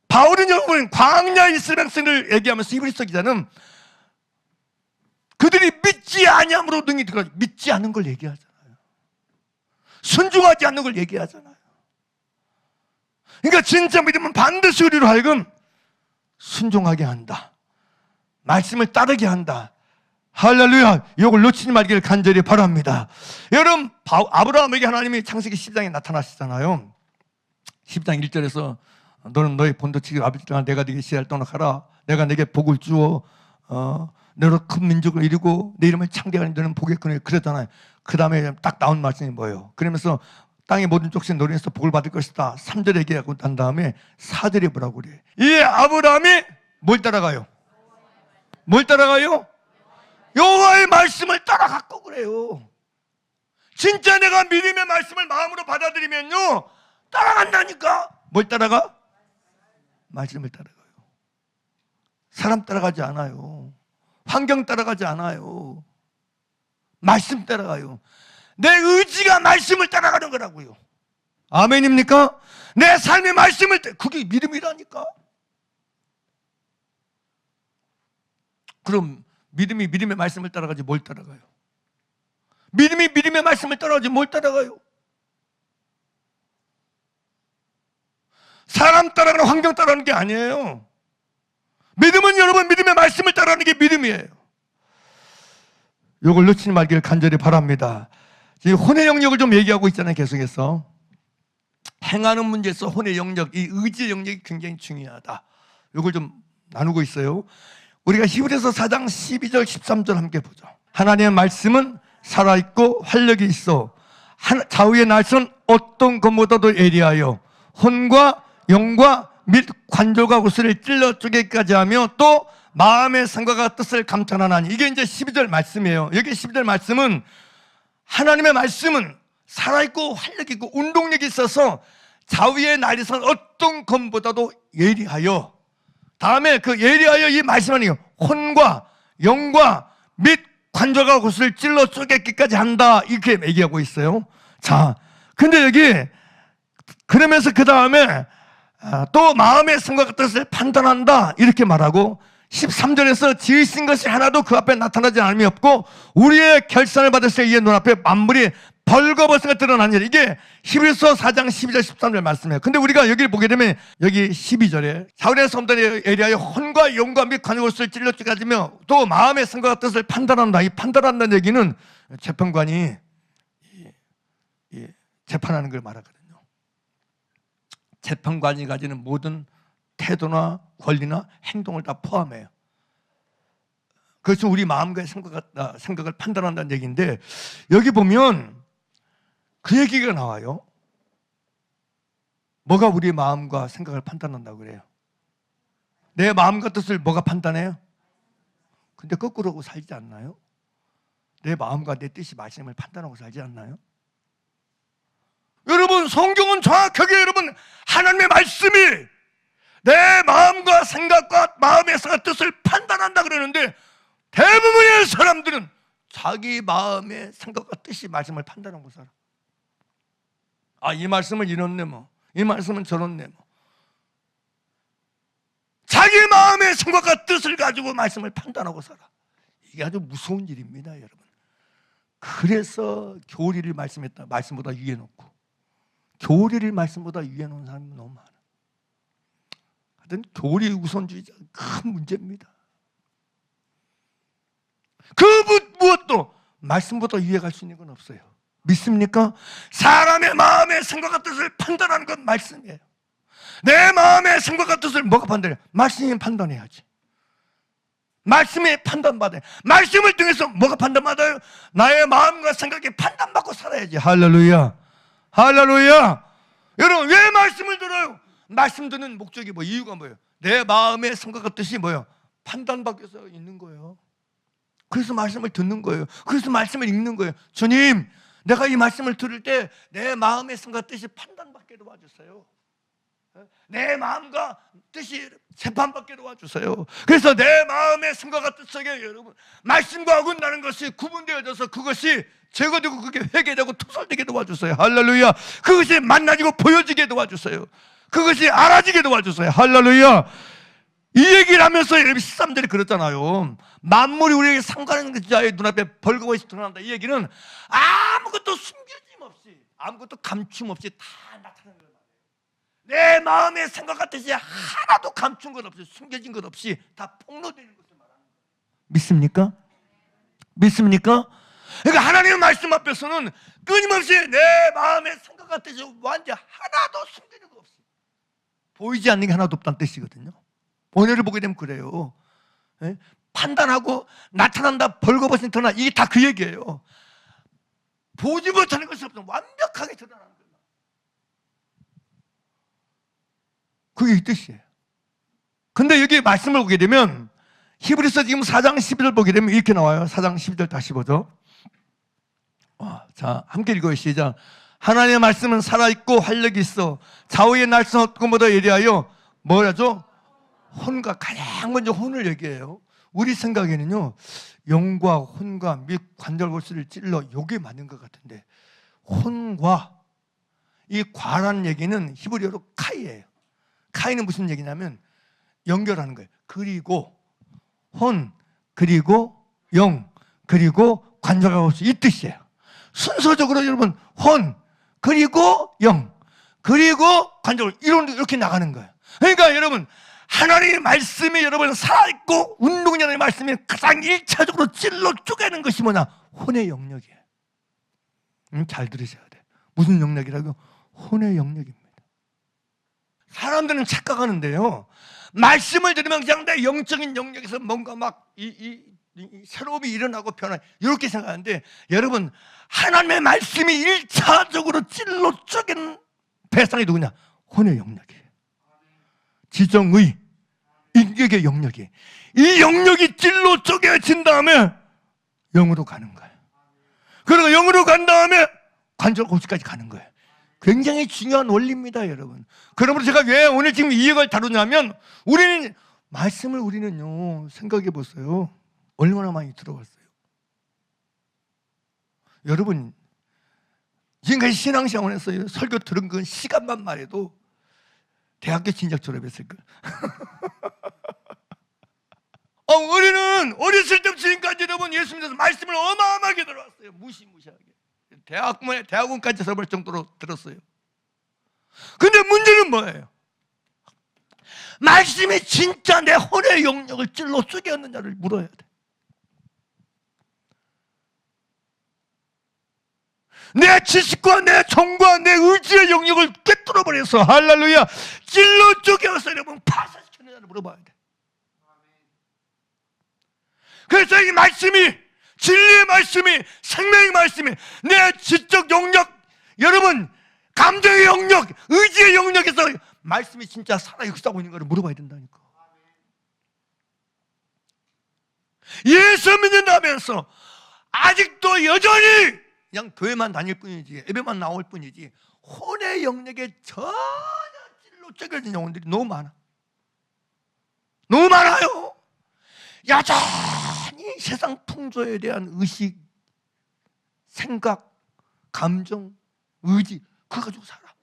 바울은 여러분 광야 이스라엘 백성을 얘기하면서 히브리서 기자는 그들이 믿지 아니함으로 능히 들어가지, 믿지 않는 걸 얘기하잖아요. 순종하지 않는 걸 얘기하잖아요. 그러니까 진짜 믿음은 반드시 우리로 하여금 순종하게 한다. 말씀을 따르게 한다. 할렐루야. 이걸 놓치지 말기를 간절히 바랍니다. 여러분, 아브라함에게 하나님이 창세기 10장에 나타나시잖아요. 10장 1절에서 너는 너의 본토치기 아버지 땅을 내가 네게 시할 떠나가라. 내가 네게 복을 주어 너로 큰 민족을 이루고 내 이름을 창대하는 너는 복의 근을 그랬잖아요. 그 다음에 딱 나온 말씀이 뭐예요? 그러면서 땅의 모든 족속이 너로 인해서 복을 받을 것이다. 3절 얘기하고 난 다음에 4절에 뭐라고 그래? 이 아브라함이 뭘 따라가요? 뭘 따라가요? 여호와의 말씀을 따라갔고 그래요. 진짜 내가 믿음의 말씀을 마음으로 받아들이면요 따라간다니까. 뭘 따라가? 말씀을 따라가요. 사람 따라가지 않아요. 환경 따라가지 않아요. 말씀 따라가요. 내 의지가 말씀을 따라가는 거라고요. 아멘입니까? 내 삶의 말씀을 그게 믿음이라니까. 그럼 믿음이 믿음의 말씀을 따라가지 뭘 따라가요? 믿음이 믿음의 말씀을 따라가지 뭘 따라가요? 사람 따라가는, 환경 따라가는 게 아니에요. 믿음은 여러분 믿음의 말씀을 따라가는 게 믿음이에요. 요걸 놓치지 말기를 간절히 바랍니다. 지금 혼의 영역을 좀 얘기하고 있잖아요. 계속해서 행하는 문제에서 혼의 영역, 이 의지의 영역이 굉장히 중요하다. 요걸 좀 나누고 있어요. 우리가 히브리서 4장 12절 13절 함께 보죠. 하나님의 말씀은 살아있고 활력이 있어 좌우의 날선 어떤 것보다도 예리하여 혼과 영과 및 관절과 구슬을 찔러 쪼개기까지 하며 또 마음의 생각과 뜻을 감찰하나니. 이게 이제 12절 말씀이에요. 여기 12절 말씀은 하나님의 말씀은 살아있고 활력이 있고 운동력이 있어서 좌우의 날선 어떤 것보다도 예리하여, 다음에 그 예리하여 이 말씀하니 혼과 영과 및 관절과 구슬을 찔러 쪼개기까지 한다, 이렇게 얘기하고 있어요. 자, 근데 여기 그러면서 그 다음에 또 마음의 생각과 뜻을 판단한다, 이렇게 말하고 13절에서 지으신 것이 하나도 그 앞에 나타나지 않음이 없고 우리의 결산을 받았을 때 이의 눈앞에 만물이 벌거벗은 것 드러나니라. 이게 히브리서 4장 12절 13절 말씀이에요. 근데 우리가 여기를 보게 되면 여기 12절에 사울의 성도에 예리하여 혼과 영과 및 관절을 찔러 쪼개지며 또 마음의 생각과 뜻을 판단한다. 이 판단한다는 얘기는 재판관이 재판하는 걸 말하거든요. 재판관이 가지는 모든 태도나 권리나 행동을 다 포함해요. 그래서 우리 마음과 생각을 판단한다는 얘기인데, 여기 보면 그 얘기가 나와요. 뭐가 우리 마음과 생각을 판단한다고 그래요? 내 마음과 뜻을 뭐가 판단해요? 근데 거꾸로 살지 않나요? 내 마음과 내 뜻이 말씀을 판단하고 살지 않나요? 여러분, 성경은 정확하게 여러분 하나님의 말씀이 내 마음과 생각과 마음의 생각 뜻을 판단한다 그러는데, 대부분의 사람들은 자기 마음의 생각과 뜻이 말씀을 판단하고 살아. 이 말씀은 이렇네 뭐, 이 말씀은 저렇네 뭐. 자기 마음의 생각과 뜻을 가지고 말씀을 판단하고 살아. 이게 아주 무서운 일입니다, 여러분. 그래서 교리를 말씀보다 위에 놓고, 교리를 말씀보다 위에 놓은 사람이 너무 많아. 하여튼 교리 우선주의자 큰 문제입니다. 그 무엇도 말씀보다 위에 갈 수 있는 건 없어요. 믿습니까? 사람의 마음의 생각과 뜻을 판단하는 건 말씀이에요. 내 마음의 생각과 뜻을 뭐가 판단해요? 말씀이 판단해야지. 말씀이 판단받아요. 말씀을 통해서 뭐가 판단받아요? 나의 마음과 생각이 판단받고 살아야지. 할렐루야, 할렐루야. 여러분, 왜 말씀을 들어요? 말씀 듣는 목적이 뭐, 이유가 뭐예요? 내 마음의 생각과 뜻이 뭐예요? 판단받기 위해서 있는 거예요. 그래서 말씀을 듣는 거예요. 그래서 말씀을 읽는 거예요. 주님, 내가 이 말씀을 들을 때 내 마음의 생각과 뜻이 판단받게 도와주세요. 내 마음과 뜻이 재판받게 도와주세요. 그래서 내 마음의 생각과 뜻 속에 여러분 말씀과 어긋나는 것이 구분되어져서 그것이 제거되고 그게 회개되고 투설되게 도와주세요. 할렐루야. 그것이 만나지고 보여지게 도와주세요. 그것이 알아지게 도와주세요. 할렐루야. 이 얘기를 하면서 13절에 그랬잖아요. 만물이 우리에게 상관하는 자의 눈앞에 벌거벗이 드러난다. 이 얘기는 아무것도 숨겨짐 없이, 아무것도 감춤 없이 다 나타나는 거예요. 내 마음의 생각과 뜻이 하나도 감춘 것 없이, 숨겨진 것 없이 다 폭로되는 것을 말하는 거예요. 믿습니까? 믿습니까? 그러니까 하나님의 말씀 앞에서는 끊임없이 내 마음의 생각과 뜻이 완전 하나도 숨기는 거 없이 보이지 않는 게 하나도 없다는 뜻이거든요. 오늘을 보게 되면 그래요. 판단하고 나타난다, 벌거벗은 드러나, 이게 다 그 얘기예요. 보지 못하는 것이 없어 완벽하게 드러나는 거예요. 그게 이 뜻이에요. 근데 여기 말씀을 보게 되면 히브리서 지금 4장 12절 보게 되면 이렇게 나와요. 4장 12절 다시 보죠. 자, 함께 읽어요. 시작. 하나님의 말씀은 살아있고 활력이 있어 좌우의 날선 어떤보다 예리하여 뭐라죠? 혼과, 가장 먼저 혼을 얘기해요. 우리 생각에는요, 영과 혼과 및 관절골수를 찔러, 요게 맞는 것 같은데, 혼과 이 과라는 얘기는 히브리어로 카이예요. 카이는 무슨 얘기냐면 연결하는 거예요. 그리고 혼, 그리고 영, 그리고 관절골수, 이 뜻이에요. 순서적으로 여러분 혼, 그리고 영, 그리고 관절골수, 이렇게 나가는 거예요. 그러니까 여러분 하나님의 말씀이 여러분 살아있고 운동장의 말씀이 가장 1차적으로 찔러 쪼개는 것이 뭐냐? 혼의 영역이에요. 잘 들으셔야 돼. 무슨 영역이라고? 혼의 영역입니다. 사람들은 착각하는데요, 말씀을 들으면 그냥 내 영적인 영역에서 뭔가 막 새로움이 일어나고 변화, 이렇게 생각하는데, 여러분 하나님의 말씀이 1차적으로 찔러 쪼개는 대상이 누구냐? 혼의 영역이에요. 지정의, 인격의 영역이, 이 영역이 찔러 쪼개진 다음에 영으로 가는 거예요. 그리고 영으로 간 다음에 관절 고치까지 가는 거예요. 굉장히 중요한 원리입니다, 여러분. 그러므로 제가 왜 오늘 지금 이 얘기를 다루냐면, 우리는 말씀을 우리는요, 생각해 보세요. 얼마나 많이 들어봤어요. 여러분, 지금까지 신앙생활에서 설교 들은 그 시간만 말해도 대학교 진작 졸업했을 거예요. 우리는 어렸을 때부터 지금까지 여러분 예수님께서 말씀을 어마어마하게 들어왔어요. 무시무시하게. 대학원까지 들어볼 정도로 들었어요. 근데 문제는 뭐예요? 말씀이 진짜 내 혼의 영역을 찔러 쪼개었느냐를 물어야 돼. 내 지식과 내 정과 내 의지의 영역을 꿰뚫어버려서, 할렐루야, 찔러 쪼개어서 여러분 파쇄시켰느냐를 물어봐야 돼. 그래서 이 말씀이, 진리의 말씀이, 생명의 말씀이 내 지적 영역, 여러분 감정의 영역, 의지의 영역에서 말씀이 진짜 살아 역사하고 있는 것을 물어봐야 된다니까. 예수 믿는다면서 아직도 여전히 그냥 교회만 다닐 뿐이지, 예배만 나올 뿐이지, 혼의 영역에 전혀 찔러 쪼개진 영혼들이 너무 많아. 너무 많아요. 여전히 세상 풍조에 대한 의식, 생각, 감정, 의지, 그거 가지고 살아.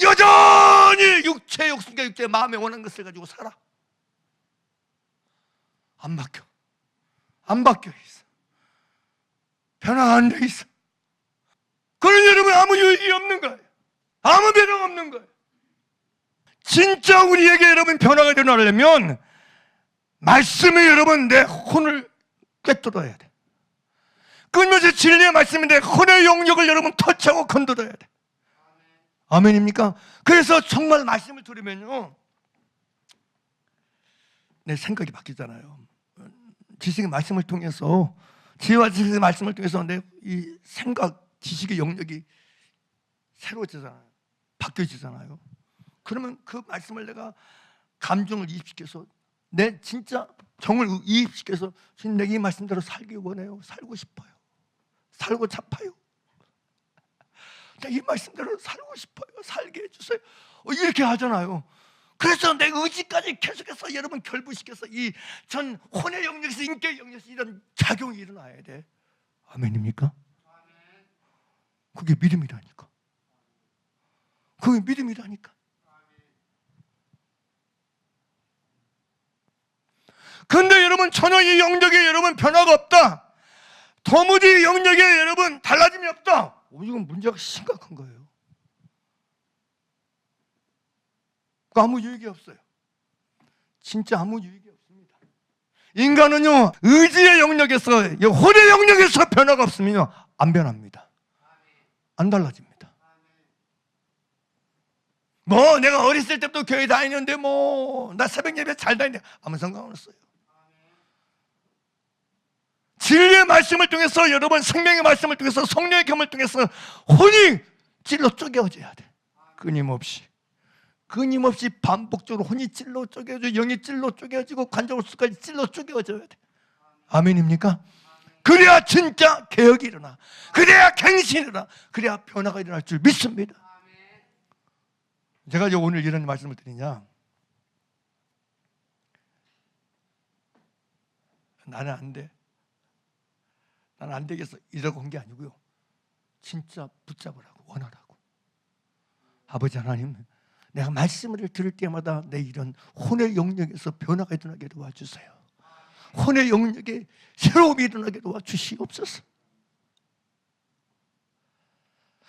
여전히 육체, 욕심과 육체, 마음에 원하는 것을 가지고 살아. 안 바뀌어. 안 바뀌어 있어. 변화 안 돼 있어. 그런 여러분 아무 유익이 없는 거예요. 아무 변화가 없는 거예요. 진짜 우리에게 여러분 변화가 일어나려면 말씀이 여러분 내 혼을 꿰뚫어야 돼. 끊임없이 진리의 말씀이 내 혼의 영역을 여러분 터치하고 건드려야 돼. 아멘입니까? 그래서 정말 말씀을 들으면요, 내 생각이 바뀌잖아요. 지식의 말씀을 통해서, 지혜와 지식의 말씀을 통해서 내 이 생각, 지식의 영역이 새로워지잖아요. 바뀌어지잖아요. 그러면 그 말씀을 내가 감정을 이입시켜서, 내 진짜 정을 이입시켜서, 지금 내가 이 말씀대로 살기 원해요. 살고 싶어요. 살고 싶어요. 이 말씀대로 살고 싶어요. 살게 해주세요. 이렇게 하잖아요. 그래서 내 의지까지 계속해서 여러분 결부시켜서 이 전 혼의 영역에서, 인격의 영역에서 이런 작용이 일어나야 돼. 아멘입니까? 그게 믿음이라니까. 그게 믿음이라니까. 근데 여러분 전혀 이 영역에 여러분 변화가 없다. 도무지 영역에 여러분 달라짐이 없다. 이건 문제가 심각한 거예요. 아무 유익이 없어요. 진짜 아무 유익이 없습니다. 인간은요, 의지의 영역에서, 혼의 영역에서 변화가 없으면요, 안 변합니다. 안 달라집니다. 뭐 내가 어렸을 때부터 교회 다니는데 뭐 나 새벽 예배 잘 다니는데 아무 상관없어요. 진리의 말씀을 통해서, 여러분 생명의 말씀을 통해서, 성령의 겸을 통해서 혼이 찔러 쪼개어져야 돼. 끊임없이 반복적으로 혼이 찔러 쪼개어지고, 영이 찔러 쪼개어지고, 관절수까지 찔러 쪼개어져야 돼. 아멘입니까? 그래야 진짜 개혁이 일어나. 그래야 갱신이 일어나. 그래야 변화가 일어날 줄 믿습니다. 제가 오늘 이런 말씀을 드리냐, 나는 안 돼, 나는 안 되겠어 이러고 한 게 아니고요, 진짜 붙잡으라고, 원하라고. 아버지 하나님, 내가 말씀을 들을 때마다 내 이런 혼의 영역에서 변화가 일어나게 도와주세요. 혼의 영역에 새로움이 일어나게 도와주시옵소서.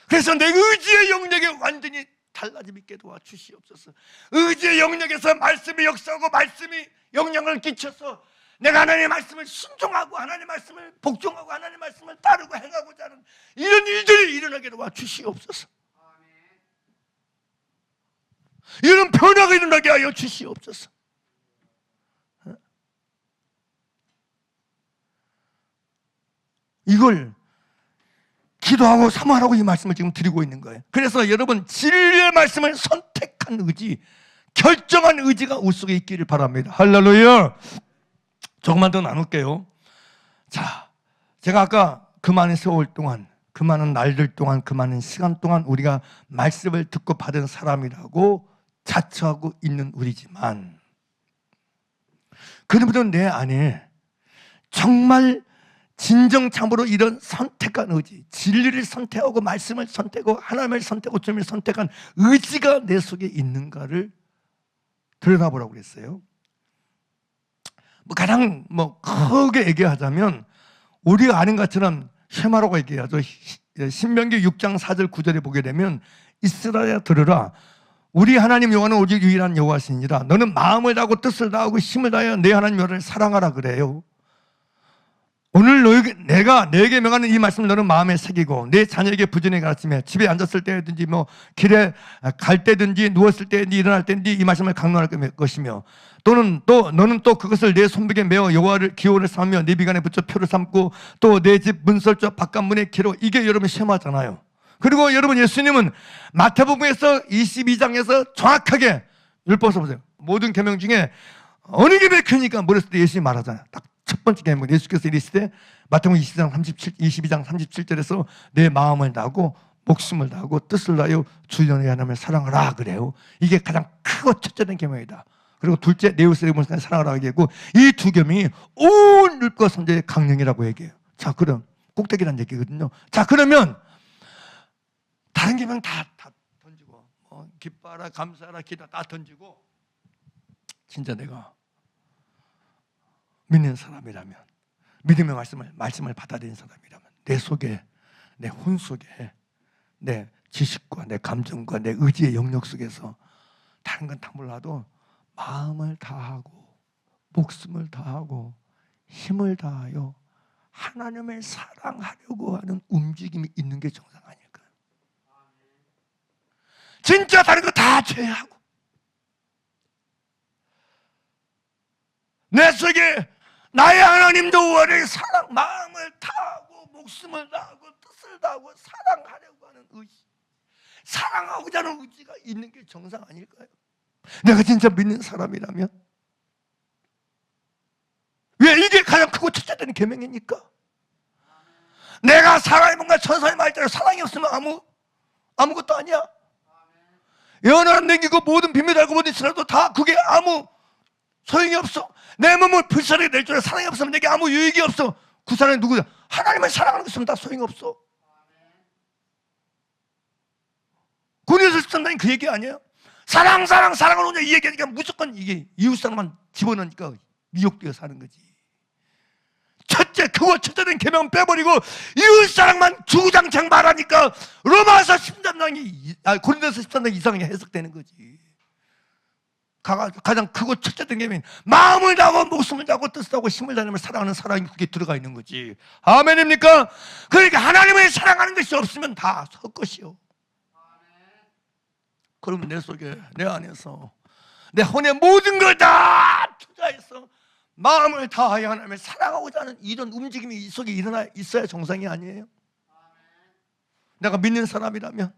그래서 내 의지의 영역에 완전히 달라짐 있게 도와주시옵소서. 의지의 영역에서 말씀이 역사하고 말씀이 영향을 끼쳐서 내가 하나님의 말씀을 순종하고 하나님의 말씀을 복종하고 하나님의 말씀을 따르고 행하고자 하는 이런 일들이 일어나게 도와주시옵소서. 이런 변화가 일어나게 하여 주시옵소서. 이걸 기도하고 사모하라고 이 말씀을 지금 드리고 있는 거예요. 그래서 여러분 진리의 말씀을 선택한 의지, 결정한 의지가 우리 속에 있기를 바랍니다. 할렐루야. 조금만 더 나눌게요. 자, 제가 아까 그 많은 세월 동안, 그 많은 날들 동안, 그 많은 시간 동안 우리가 말씀을 듣고 받은 사람이라고 자처하고 있는 우리지만 그러면 내 안에 정말 진정참으로 이런 선택한 의지, 진리를 선택하고 말씀을 선택하고 하나님을 선택하고 주님을 선택한 의지가 내 속에 있는가를 들여다보라고 그랬어요. 가장 크게 얘기하자면 우리가 아는 것처럼 쉐마라고 얘기하죠. 신명기 6장 4절 9절에 보게 되면 이스라엘아 들으라, 우리 하나님 여호와는 오직 유일한 여호와시니라. 너는 마음을 다하고 뜻을 다하고 힘을 다하여 내 하나님 여호와를 사랑하라 그래요. 오늘 내게 명하는 이 말씀을 너는 마음에 새기고 내 자녀에게 부지런히 가르치며 집에 앉았을 때든지 길에 갈 때든지 누웠을 때든지 일어날 때든지 이 말씀을 강론할 것이며 너는 또 그것을 내 손목에 메어 여호와를 기호를 삼으며 네 비간에 붙여 표를 삼고 또 내 집 문설주 바깥문에 기로. 이게 여러분 쉐마잖아요. 그리고 여러분 예수님은 마태복음에서 22장에서 정확하게 율법서 보세요. 모든 계명 중에 어느 게 맥히니까 물었을 때 예수님이 말하잖아요. 딱 첫 번째 계명 예수께서 이르시되 마태복음 22장 37절에서 내 마음을 다하고 목숨을 다하고 뜻을 다하여 주 너의 하나님을 사랑하라 그래요. 이게 가장 크고 첫째 된 계명이다. 그리고 둘째 내 이웃을 사랑하라고 얘기하고 이 두 계명이 온 율법과 선지자의 강령이라고 얘기해요. 자, 그럼 꼭대기란 얘기거든요. 자, 그러면 다른 계명 다 던지고 기뻐하라 감사하라 기도 다 던지고 진짜 내가 믿는 사람이라면, 믿음의 말씀을 받아들인 사람이라면 내 속에, 내 혼 속에 내 지식과 내 감정과 내 의지의 영역 속에서 다른 건 다 몰라도 마음을 다하고 목숨을 다하고 힘을 다하여 하나님을 사랑하려고 하는 움직임이 있는 게 정상 아닐까요? 진짜 다른 거 다 제외하고 내 속에 나의 하나님 여호와를 마음을 다하고 목숨을 다하고 뜻을 다하고 사랑하려고 하는 의지, 사랑하고자 하는 의지가 있는 게 정상 아닐까요? 내가 진짜 믿는 사람이라면 왜 이게 가장 크고 첫째 되는 계명이니까? 내가 사랑이 뭔가 천사의 말대로 사랑이 없으면 아무것도 아니야. 연하람 남기고 모든 비밀 알고 모든 지나도 다 그게 아무 소용이 없어. 내 몸을 불쌍하게 낼 줄 알아. 사랑이 없으면 내게 아무 유익이 없어. 그 사람이 누구야? 하나님을 사랑하는 것이면 다 소용이 없어. 고린도서 13장이 그 얘기 아니에요? 사랑을 오냐 이 얘기하니까 무조건 이게 이웃사람만 집어넣으니까 미혹되어 사는 거지. 첫째는 계명 빼버리고 이웃사랑만 주구장창 말하니까 로마서 13장이 고린도서 13장 이상하게 해석되는 거지. 가장 크고 첫째된 계명이 마음을 다하고 목숨을 다하고 뜻을 다하고 힘을 다하며 사랑하는 사랑이 그게 들어가 있는 거지. 아멘입니까? 그러니까 하나님을 사랑하는 것이 없으면 다 헛것이요. 그러면 내 속에 내 안에서 내 혼의 모든 걸 다 투자해서 마음을 다하여 하나님을 사랑하고자 하는 이런 움직임이 이 속에 일어나 있어야 정상이 아니에요. 내가 믿는 사람이라면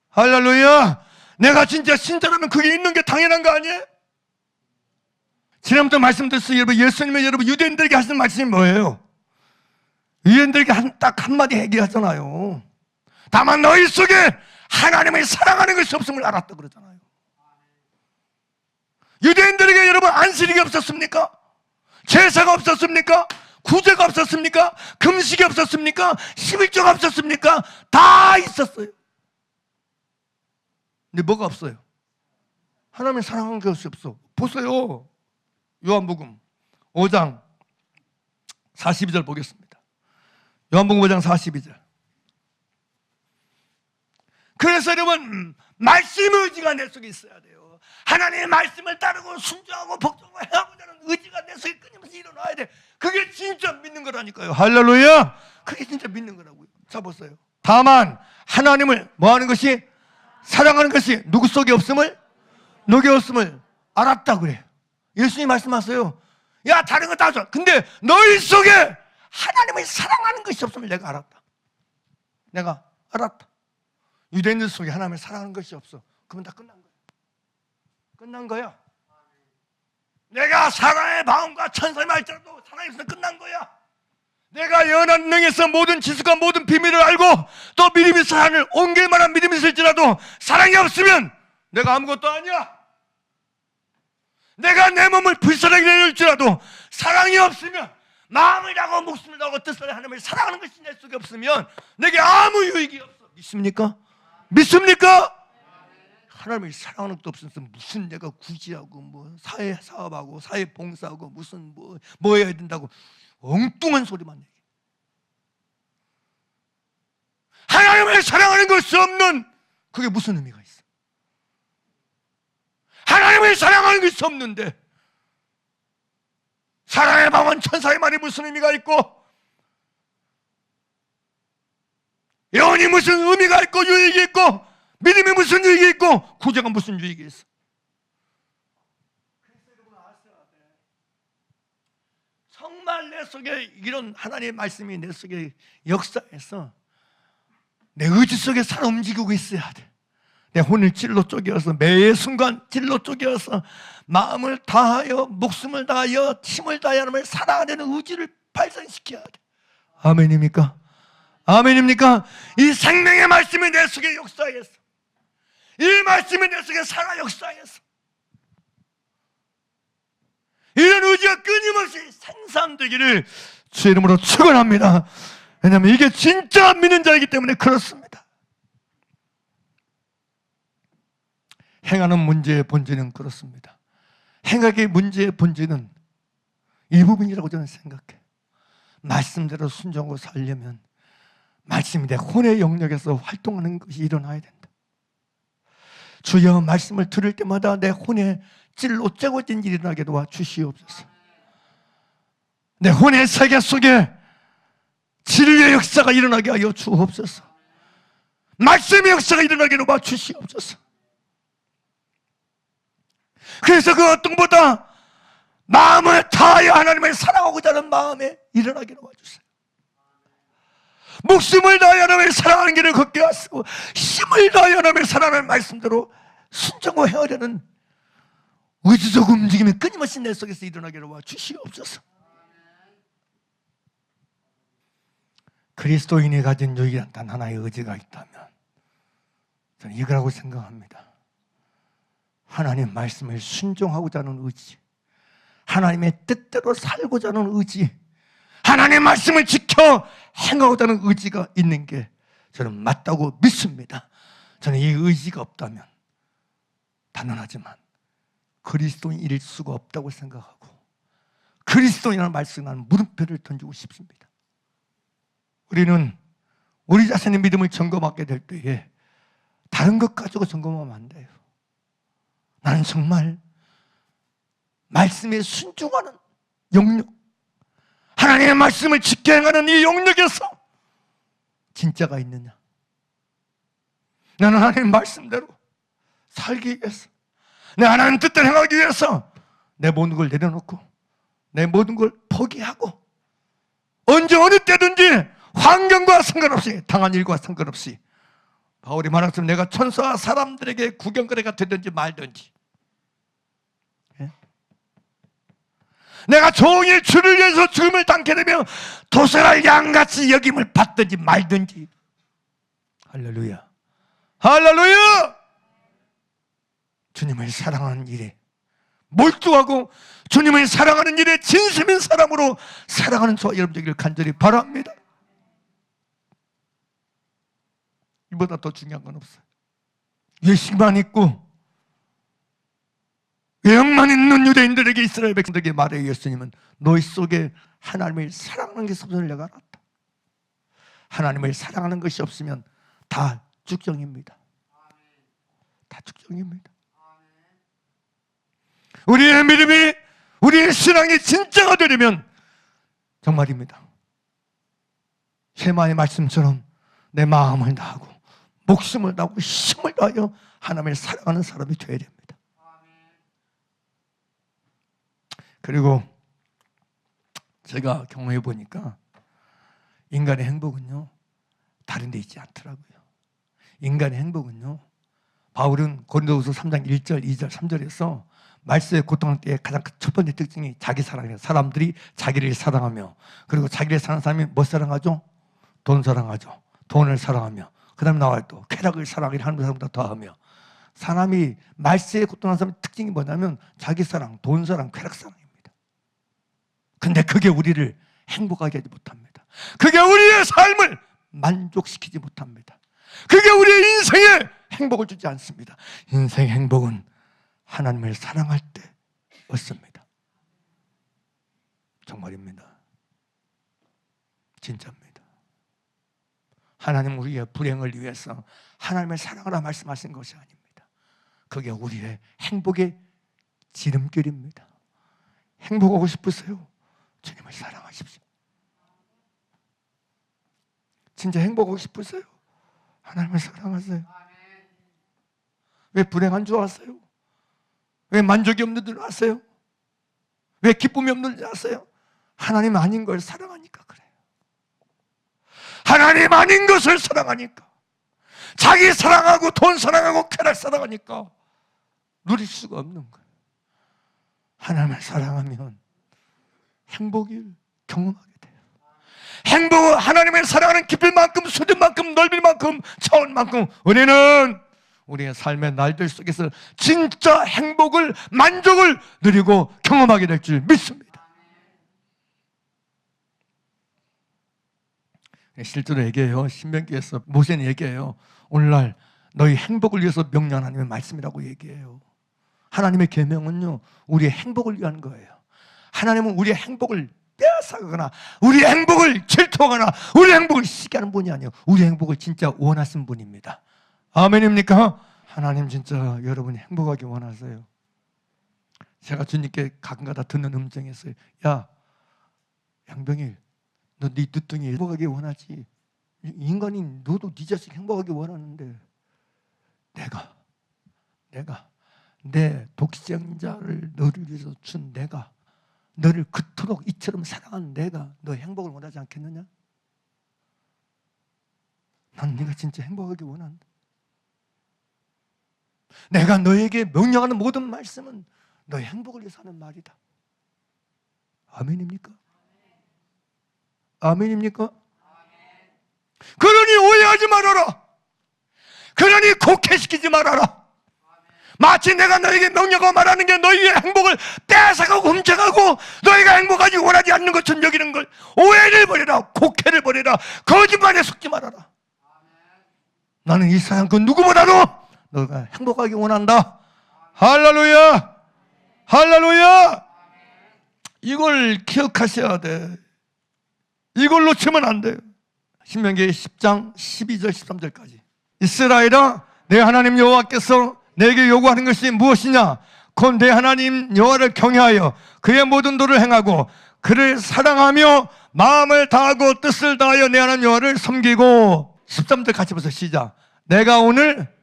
할렐루야. 내가 진짜 신자라면 그게 있는 게 당연한 거 아니에요? 지난번에 말씀드렸어요. 여러분 예수님은 여러분 유대인들에게 하시는 말씀이 뭐예요? 유대인들에게 딱 한마디 얘기하잖아요. 다만 너희 속에 하나님을 사랑하는 것이 없음을 알았다 그러잖아요. 유대인들에게 여러분 안식일이 없었습니까? 제사가 없었습니까? 구제가 없었습니까? 금식이 없었습니까? 11조가 없었습니까? 다 있었어요. 근데 뭐가 없어요? 하나님을 사랑하는 것이 없어. 보세요. 요한복음 5장 42절 보겠습니다. 요한복음 5장 42절. 그래서 여러분, 말씀 의지가 내 속에 있어야 돼요. 하나님의 말씀을 따르고 순종하고 복종하고 행하고자 하는 의지가 내 속에 끊임없이 일어나야 돼. 그게 진짜 믿는 거라니까요. 할렐루야. 그게 진짜 믿는 거라고요. 자 보세요. 다만 하나님을 뭐하는 것이? 사랑하는 것이 누구 속에 없음을? 너게 없음을 알았다 그래요. 예수님이 말씀하세요. 야, 다른 거 다 줘. 근데 너희 속에 하나님을 사랑하는 것이 없음을 내가 알았다. 내가 알았다. 유대인들 속에 하나님을 사랑하는 것이 없어. 그러면 다 끝난 거야. 끝난 거야. 내가 사랑의 마음과 천사의 말처럼도 사랑이 없으면 끝난 거야. 내가 연한 능에서 모든 지식과 모든 비밀을 알고 또 믿음이 사람을 옮길 만한 믿음이 있을지라도 사랑이 없으면 내가 아무것도 아니야. 내가 내 몸을 불쌍하게 내릴지라도 사랑이 없으면 마음을 다하고 목숨을 다하고 뜻을 하나님을 사랑하는 것이 내 속에 없으면 내게 아무 유익이 없어. 믿습니까? 믿습니까? 하나님을 사랑하는 것도 없으면서 무슨 내가 구제하고 뭐 사회 사업하고 사회 봉사하고 무슨 뭐 해야 된다고 엉뚱한 소리만 얘기해. 하나님을 사랑하는 것이 없는 그게 무슨 의미가 있어? 하나님을 사랑하는 것이 없는데 사랑의 마음은 천사의 말이 무슨 의미가 있고 영혼이 무슨 의미가 있고 유익이 있고 믿음이 무슨 유익이 있고 구제가 무슨 유익이 있어? 정말 내 속에 이런 하나님의 말씀이 내 속에 역사해서 내 의지 속에 살아 움직이고 있어야 돼. 내 혼을 찔러 쪼개어서 매 순간 찔러 쪼개어서 마음을 다하여 목숨을 다하여 힘을 다하여 하나님을 사랑하려는 의지를 발산시켜야 돼. 아멘입니까? 아멘입니까? 이 생명의 말씀이 내 속에 역사했어. 이 말씀이 내 속에 살아 역사했어. 이런 의지가 끊임없이 생산되기를 주의 이름으로 축원합니다. 왜냐하면 이게 진짜 믿는 자이기 때문에 그렇습니다. 행하는 문제의 본질은 그렇습니다. 행하기의 문제의 본질은 이 부분이라고 저는 생각해요. 말씀대로 순종하고 살려면 말씀이 내 혼의 영역에서 활동하는 것이 일어나야 된다. 주여 말씀을 들을 때마다 내 혼에 찔로 째고진 일이 일어나게 도와 주시옵소서. 내 혼의 세계 속에 진리의 역사가 일어나게 하여 주옵소서. 말씀의 역사가 일어나게 도와 주시옵소서. 그래서 그 어떤 것보다 마음을 다하여 하나님을 사랑하고자 하는 마음에 일어나게 도와주세요. 목숨을 다하여 하나님을 사랑하는 길을 걷게 하시고 힘을 다하여 하나님을 사랑하는 말씀대로 순종하고 헤아려는 의지적 움직임이 끊임없이 내 속에서 일어나게 도와주시옵소서. 그리스도인이 가진 유일한 단 하나의 의지가 있다면 저는 이거라고 생각합니다. 하나님 말씀을 순종하고자 하는 의지, 하나님의 뜻대로 살고자 하는 의지, 하나님의 말씀을 지켜 행하고자 하는 의지가 있는 게 저는 맞다고 믿습니다. 저는 이 의지가 없다면 단언하지만 그리스도인일 수가 없다고 생각하고 그리스도인이라는 말씀에 나는 물음표를 던지고 싶습니다. 우리는 우리 자신의 믿음을 점검하게 될 때에 다른 것 가지고 점검하면 안 돼요. 나는 정말 말씀에 순종하는 영역, 하나님의 말씀을 지켜 행하는 이 영역에서 진짜가 있느냐? 나는 하나님의 말씀대로 살기 위해서, 내 하나님 뜻대로 행하기 위해서 내 모든 걸 내려놓고 내 모든 걸 포기하고 언제 어느 때든지 환경과 상관없이 당한 일과 상관없이 바울이 말했으면 내가 천사와 사람들에게 구경거리가 되든지 말든지 내가 종일 주를 위해서 죽음을 당게 되면 도살할 양같이 여김을 받든지 말든지. 할렐루야, 할렐루야. 주님을 사랑하는 일에 몰두하고 주님을 사랑하는 일에 진심인 사람으로 살아가는 저와 여러분 되기를 간절히 바랍니다. 이보다 더 중요한 건 없어요. 예식만 있고 외형만 있는 유대인들에게 이스라엘 백성들에게 말해 예수님은 너희 속에 하나님을 사랑하는 게 없음을 내가 알았다. 하나님을 사랑하는 것이 없으면 다 죽정입니다. 다 축적입니다. 우리의 믿음이, 우리의 신앙이 진짜가 되려면 정말입니다. 쉐마의 말씀처럼 내 마음을 다하고 목숨을 다하고 힘을 다하여 하나님을 사랑하는 사람이 되어야 됩니다. 그리고 제가 경험해 보니까 인간의 행복은요, 다른 데 있지 않더라고요. 인간의 행복은요, 바울은 고린도후서 3장 1절, 2절, 3절에서 말세의 고통할 때의 가장 첫 번째 특징이 자기 사랑이에요. 사람들이 자기를 사랑하며, 그리고 자기를 사랑하는 사람이 뭐 사랑하죠? 돈 사랑하죠. 돈을 사랑하며, 그 다음에 나와요 또 쾌락을 사랑하기를 하는 사람보다 더하며. 사람이 말세의 고통하는 사람의 특징이 뭐냐면 자기 사랑, 돈 사랑, 쾌락 사랑입니다. 근데 그게 우리를 행복하게 하지 못합니다. 그게 우리의 삶을 만족시키지 못합니다. 그게 우리의 인생에 행복을 주지 않습니다. 인생의 행복은 하나님을 사랑할 때 얻습니다. 정말입니다. 진짜입니다. 하나님은 우리의 불행을 위해서 하나님을 사랑하라 말씀하신 것이 아닙니다. 그게 우리의 행복의 지름길입니다. 행복하고 싶으세요? 주님을 사랑하십시오. 진짜 행복하고 싶으세요? 하나님을 사랑하세요. 왜 불행한 줄 아세요? 왜 만족이 없는 줄 아세요? 왜 기쁨이 없는 줄 아세요? 하나님 아닌 걸 사랑하니까 그래요. 하나님 아닌 것을 사랑하니까, 자기 사랑하고 돈 사랑하고 쾌락 사랑하니까 누릴 수가 없는 거예요. 하나님을 사랑하면 행복을 경험하게 돼요. 행복은 하나님을 사랑하는 깊을 만큼, 수준 만큼, 넓일 만큼, 차원 만큼 은혜는 우리의 삶의 날들 속에서 진짜 행복을, 만족을 누리고 경험하게 될 줄 믿습니다. 실제로 얘기해요. 신명기에서 모세는 얘기해요. 오늘날 너희 행복을 위해서 명령한 하나님의 말씀이라고 얘기해요. 하나님의 계명은요, 우리의 행복을 위한 거예요. 하나님은 우리의 행복을 빼앗아가거나 우리의 행복을 질투하거나 우리의 행복을 시기하는 분이 아니에요. 우리의 행복을 진짜 원하신 분입니다. 아멘입니까? 하나님 진짜 여러분이 행복하게 원하세요. 제가 주님께 가끔가다 듣는 음성에서, 야, 양병일, 너 네 늦둥이 행복하게 원하지. 인간인 너도 네 자식 행복하게 원하는데 내가 내 독생자를 너를 위해서 준 내가, 너를 그토록 이처럼 사랑한 내가 너 행복을 원하지 않겠느냐? 난 네가 진짜 행복하게 원한다. 내가 너에게 명령하는 모든 말씀은 너의 행복을 위해서 하는 말이다. 아멘입니까? 아멘입니까? 그러니 오해하지 말아라. 그러니 곡해시키지 말아라. 마치 내가 너에게 명령하고 말하는 게 너희의 행복을 뺏어가고 훔쳐가고 너희가 행복하지 원하지 않는 것처럼 여기는 걸, 오해를 버려라. 곡해를 버려라. 거짓말에 속지 말아라. 나는 이 세상 그 누구보다도 너가 행복하게 원한다. 할렐루야! 할렐루야! 이걸 기억하셔야 돼. 이걸 놓치면 안 돼요. 신명기 10장 12절 13절까지. 이스라엘아, 내 하나님 여호와께서 내게 요구하는 것이 무엇이냐? 곧 내 하나님 여호와를 경외하여 그의 모든 도를 행하고 그를 사랑하며 마음을 다하고 뜻을 다하여 내 하나님 여호와를 섬기고. 13절 같이 보세요. 시작. 내가 오늘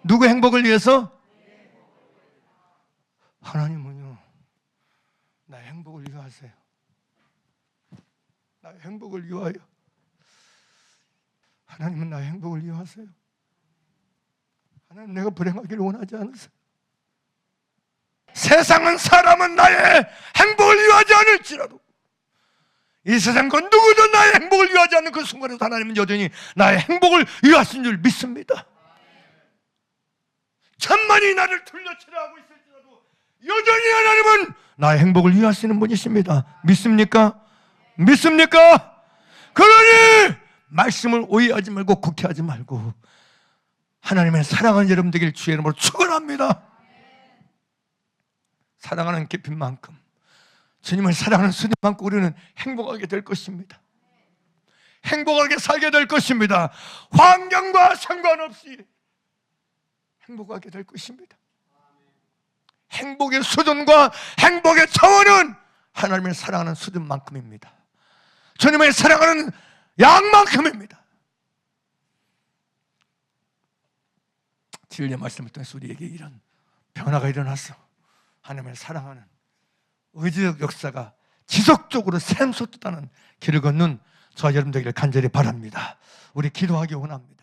누구 행복을 위해서? 하나님은요, 나의 행복을 위하세요. 나의 행복을 위하여. 하나님은 나의 행복을 위하세요. 하나님, 내가 불행하기를 원하지 않으세요. 세상은, 사람은 나의 행복을 위하지 않을지라도 이 세상 건 누구도 나의 행복을 위하지 않는 그 순간에서 하나님은 여전히 나의 행복을 위하신 줄 믿습니다. 천만이 나를 둘러치려 하고 있을지라도 여전히 하나님은 나의 행복을 위하시는 분이십니다. 믿습니까? 믿습니까? 그러니 말씀을 오해하지 말고 곡해하지 말고 하나님의 사랑하는 여러분 되길 주의 이름으로 축원합니다. 사랑하는 깊이인 만큼, 주님을 사랑하는 수준만큼 우리는 행복하게 될 것입니다. 행복하게 살게 될 것입니다. 환경과 상관없이 행복하게 될 것입니다. 행복의 수준과 행복의 차원은 하나님을 사랑하는 수준만큼입니다. 주님을 사랑하는 양만큼입니다. 진리의 말씀을 통해서 우리에게 이런 변화가 일어나서 하나님을 사랑하는 의지적 역사가 지속적으로 샘솟다는 길을 걷는 저와 여러분 되기를 간절히 바랍니다. 우리 기도하기 원합니다.